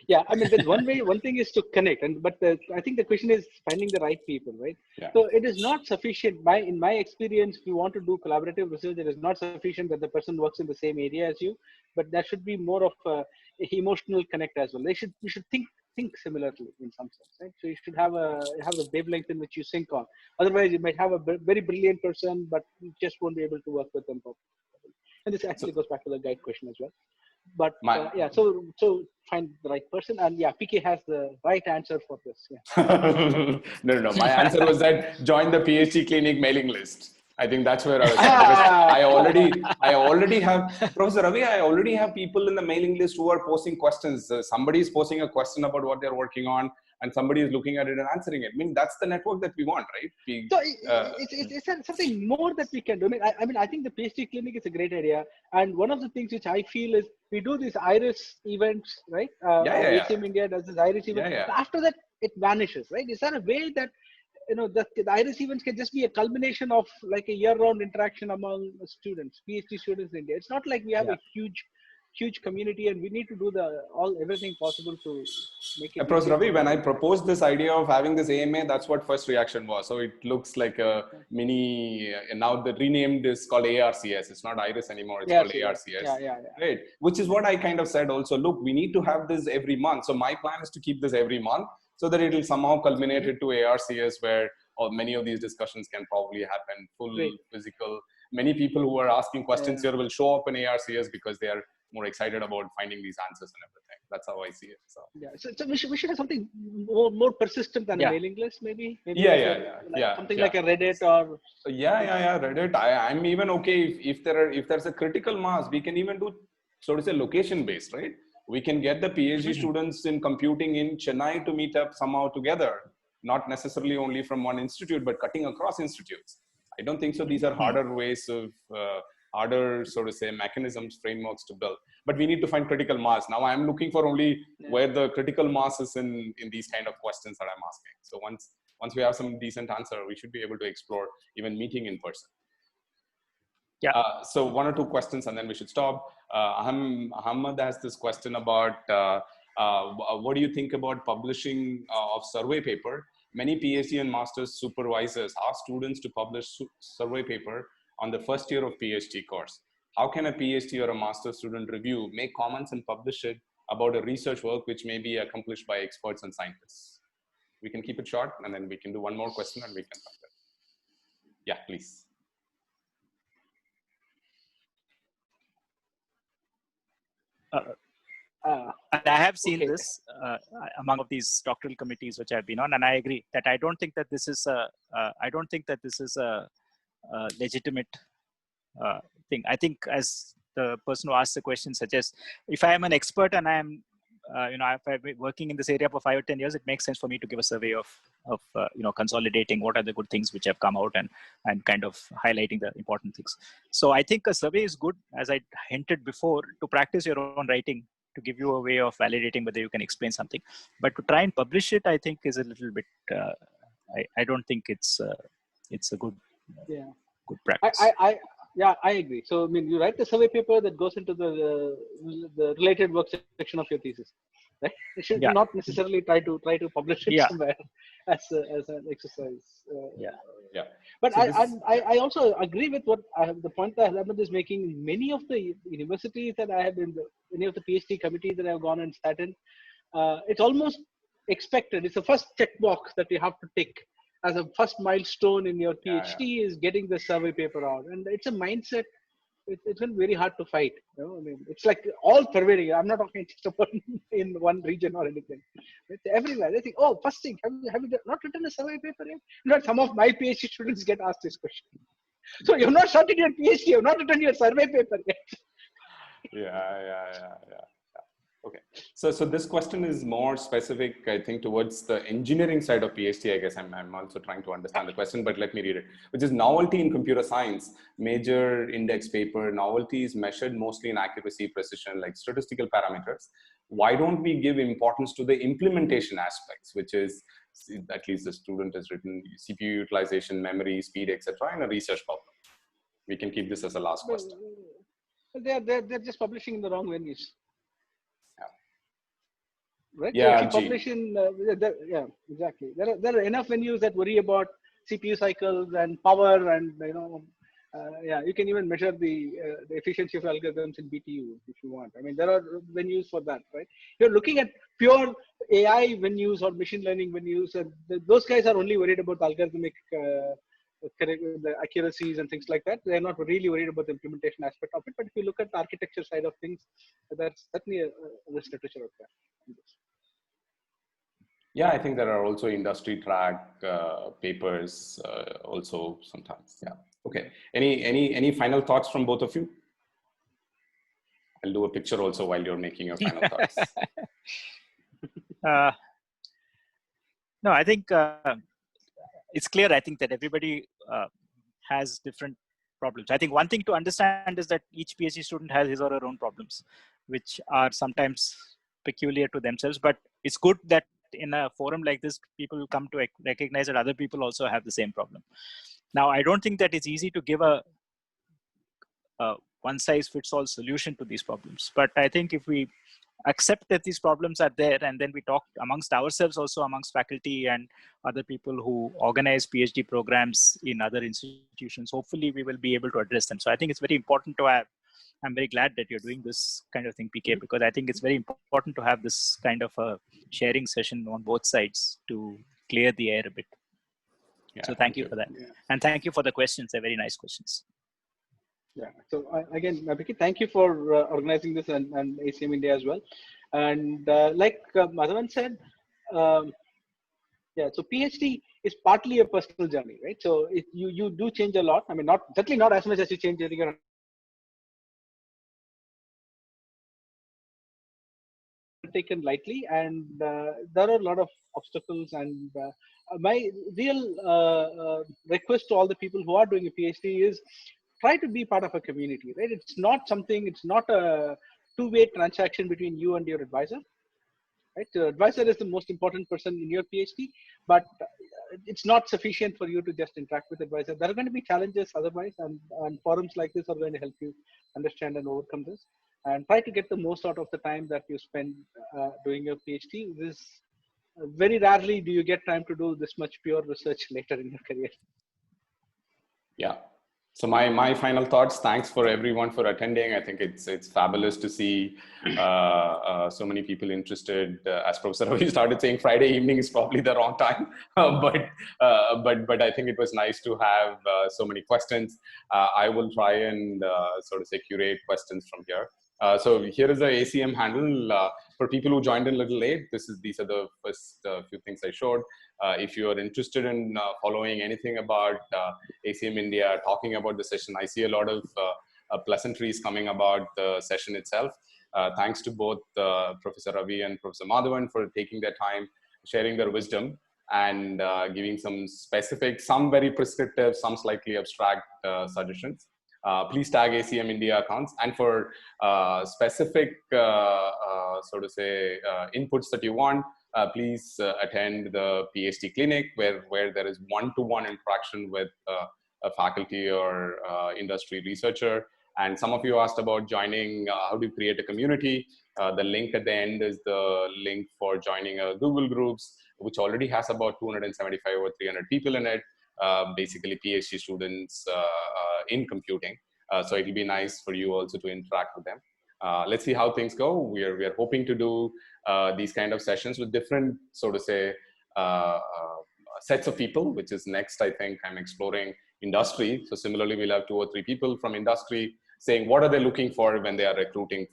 Yeah, I mean, there's one thing is to connect, but I think the question is finding the right people, right? Yeah. So it is not sufficient. In my experience, if you want to do collaborative research, it is not sufficient that the person works in the same area as you, but there should be more of a emotional connect as well. You should think similarly in some sense, right? So you should have a wavelength in which you sync on. Otherwise, you might have a very brilliant person, but you just won't be able to work with them properly. And this actually goes back to the guide question as well. But so find the right person, and PK has the right answer for this. Yeah. No. My answer was that join the PhD clinic mailing list. I think that's where I was at, because I already have Professor Ravi. I already have people in the mailing list who are posting questions. Somebody is posting a question about what they're working on, and somebody is looking at it and answering it. I mean, that's the network that we want, right? So it's something more that we can do. I mean, I think the PhD clinic is a great idea. And one of the things which I feel is we do these IRIS events, right? ACM India does this IRIS event. After that, it vanishes, right? Is there a way that, the IRIS events can just be a culmination of like a year-round interaction among students, PhD students in India? It's not like we have a huge community, and we need to do everything possible to make it. Professor Ravi, when I proposed this idea of having this AMA, that's what first reaction was. So it looks like a mini. Now the renamed is called ARCS. It's not IRIS anymore. It's called ARCS. Yeah. Right. Which is what I kind of said also. Look, we need to have this every month. So my plan is to keep this every month, so that it will somehow culminate to ARCS, where many of these discussions can probably happen full physical. Many people who are asking questions here will show up in ARCS because they are more excited about finding these answers and everything. That's how I see it. So we should have something more persistent than a mailing list, maybe. Something like a Reddit or. Reddit. I'm even okay if there's a critical mass, we can even do, so to say, location based, right? We can get the PhD students in computing in Chennai to meet up somehow together, not necessarily only from one institute, but cutting across institutes. I don't think so. These are harder ways of harder, so to say, mechanisms, frameworks to build. But we need to find critical mass. Now I'm looking for only where the critical mass is in these kind of questions that I'm asking. So once we have some decent answer, we should be able to explore even meeting in person. So one or two questions and then we should stop. Ahmed has this question about What do you think about publishing of survey paper? Many PhD and master's supervisors ask students to publish survey paper on the first year of PhD course. How can a PhD or a master's student review, make comments and publish it about a research work which may be accomplished by experts and scientists? We can keep it short and then we can do one more question and we can talk about it. Yeah, please. And I have seen Okay. this among of these doctoral committees which I've been on, and I agree that I don't think that this is a legitimate thing. I think, as the person who asked the question suggests, if I am an expert and I am, if I've been working in this area for 5 or 10 years, it makes sense for me to give a survey of consolidating what are the good things which have come out and kind of highlighting the important things. So I think a survey is good, as I hinted before, to practice your own writing, to give you a way of validating whether you can explain something. But to try and publish it, I think is a little bit. I don't think it's a good good practice. I agree. So I mean, you write the survey paper that goes into the related work section of your thesis, right? You should not necessarily try to publish it somewhere as an exercise. But so I also agree with what the point that Ahmed is making. Many of the universities that I have been, many of the PhD committees that I have gone and sat in, it's almost expected. It's the first checkbox that you have to tick as a first milestone in your PhD is getting the survey paper out, and it's a mindset. It's been very hard to fight. I mean, it's like all pervading. I'm not talking just about in one region or anything. It's everywhere. They think, oh, first thing, have you not written a survey paper yet? In fact, some of my PhD students get asked this question. So you've not started your PhD, you've not written your survey paper yet. Yeah. Okay. So this question is more specific, I think, towards the engineering side of PhD. I guess I'm also trying to understand the question, but let me read it. Which is novelty in computer science, major index paper. Novelty is measured mostly in accuracy, precision, like statistical parameters. Why don't we give importance to the implementation aspects, which is at least the student has written CPU utilization, memory, speed, etc. in a research problem? We can keep this as a last question. They're just publishing in the wrong venues. Right? Yeah, so if you publish in, exactly. There are enough venues that worry about CPU cycles and power, and you can even measure the efficiency of algorithms in BTU if you want. I mean, there are venues for that, right? You're looking at pure AI venues or machine learning venues, and those guys are only worried about algorithmic the accuracies and things like that. They're not really worried about the implementation aspect of it. But if you look at the architecture side of things, that's certainly a rich literature out there. Yeah, I think there are also industry track papers also sometimes. Yeah. Okay. Any final thoughts from both of you? I'll do a picture also while you're making your final thoughts. No, I think it's clear. I think that everybody has different problems. I think one thing to understand is that each PhD student has his or her own problems, which are sometimes peculiar to themselves. But it's good that in a forum like this, people come to recognize that other people also have the same problem. Now, I don't think that it's easy to give a one-size-fits-all solution to these problems. But I think if we accept that these problems are there, and then we talk amongst ourselves, also amongst faculty and other people who organize PhD programs in other institutions, hopefully we will be able to address them. So I think it's very important to have. I'm very glad that you're doing this kind of thing, PK, because I think it's very important to have this kind of a sharing session on both sides to clear the air a bit. Yeah, so thank you for that. Yeah. And thank you for the questions. They're very nice questions. Yeah. So again, Vicky, thank you for organizing this and ACM India as well. And like Madhavan said, so PhD is partly a personal journey, right? So you do change a lot. I mean, certainly not as much as you change during your taken lightly, and there are a lot of obstacles. And my real request to all the people who are doing a PhD is try to be part of a community, right? It's not a two-way transaction between you and your advisor, right? The advisor is the most important person in your PhD, but it's not sufficient for you to just interact with advisor. There are going to be challenges otherwise, and forums like this are going to help you understand and overcome this. and try to get the most out of the time that you spend doing your PhD. This very rarely do you get time to do this much pure research later in your career. Yeah. So my final thoughts. Thanks for everyone for attending. I think it's fabulous to see so many people interested. As Professor Ravi started saying, Friday evening is probably the wrong time, but I think it was nice to have so many questions. I will try and sort of say curate questions from here. So here is the ACM handle for people who joined in a little late. These are the first few things I showed. If you are interested in following anything about ACM India, talking about the session, I see a lot of pleasantries coming about the session itself. Thanks to both Professor Ravi and Professor Madhavan for taking their time, sharing their wisdom, and giving some specific, some very prescriptive, some slightly abstract suggestions. Please tag ACM India accounts, and for specific so to say inputs that you want, please attend the PhD clinic where there is one-to-one interaction with a faculty or industry researcher. And some of you asked about joining, how do you create a community? The link at the end is the link for joining a Google Groups, which already has about 275 or 300 people in it, basically PhD students in computing. So it'll be nice for you also to interact with them. Let's see how things go. We're hoping to do these kind of sessions with different, so to say, sets of people, which is next. I think I'm exploring industry. So similarly, we'll have 2 or 3 people from industry saying what are they looking for when they are recruiting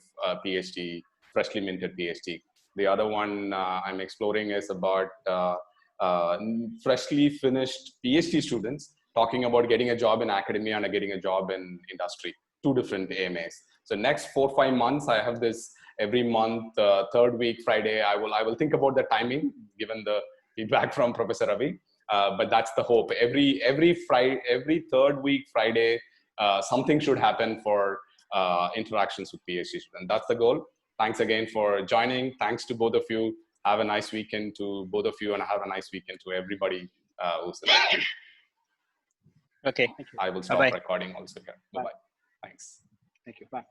PhD, freshly minted PhD. The other one I'm exploring is about freshly finished PhD students talking about getting a job in academia and getting a job in industry. 2 different AMAs. So next 4 or 5 months, I have this every month, third week Friday. I will think about the timing given the feedback from Professor Ravi. But that's the hope. Every Friday, every third week Friday, something should happen for interactions with PhD students. That's the goal. Thanks again for joining. Thanks to both of you. Have a nice weekend to both of you, and have a nice weekend to everybody who's there. Okay. I will stop recording also here. Bye-bye. Thanks. Thank you. Bye.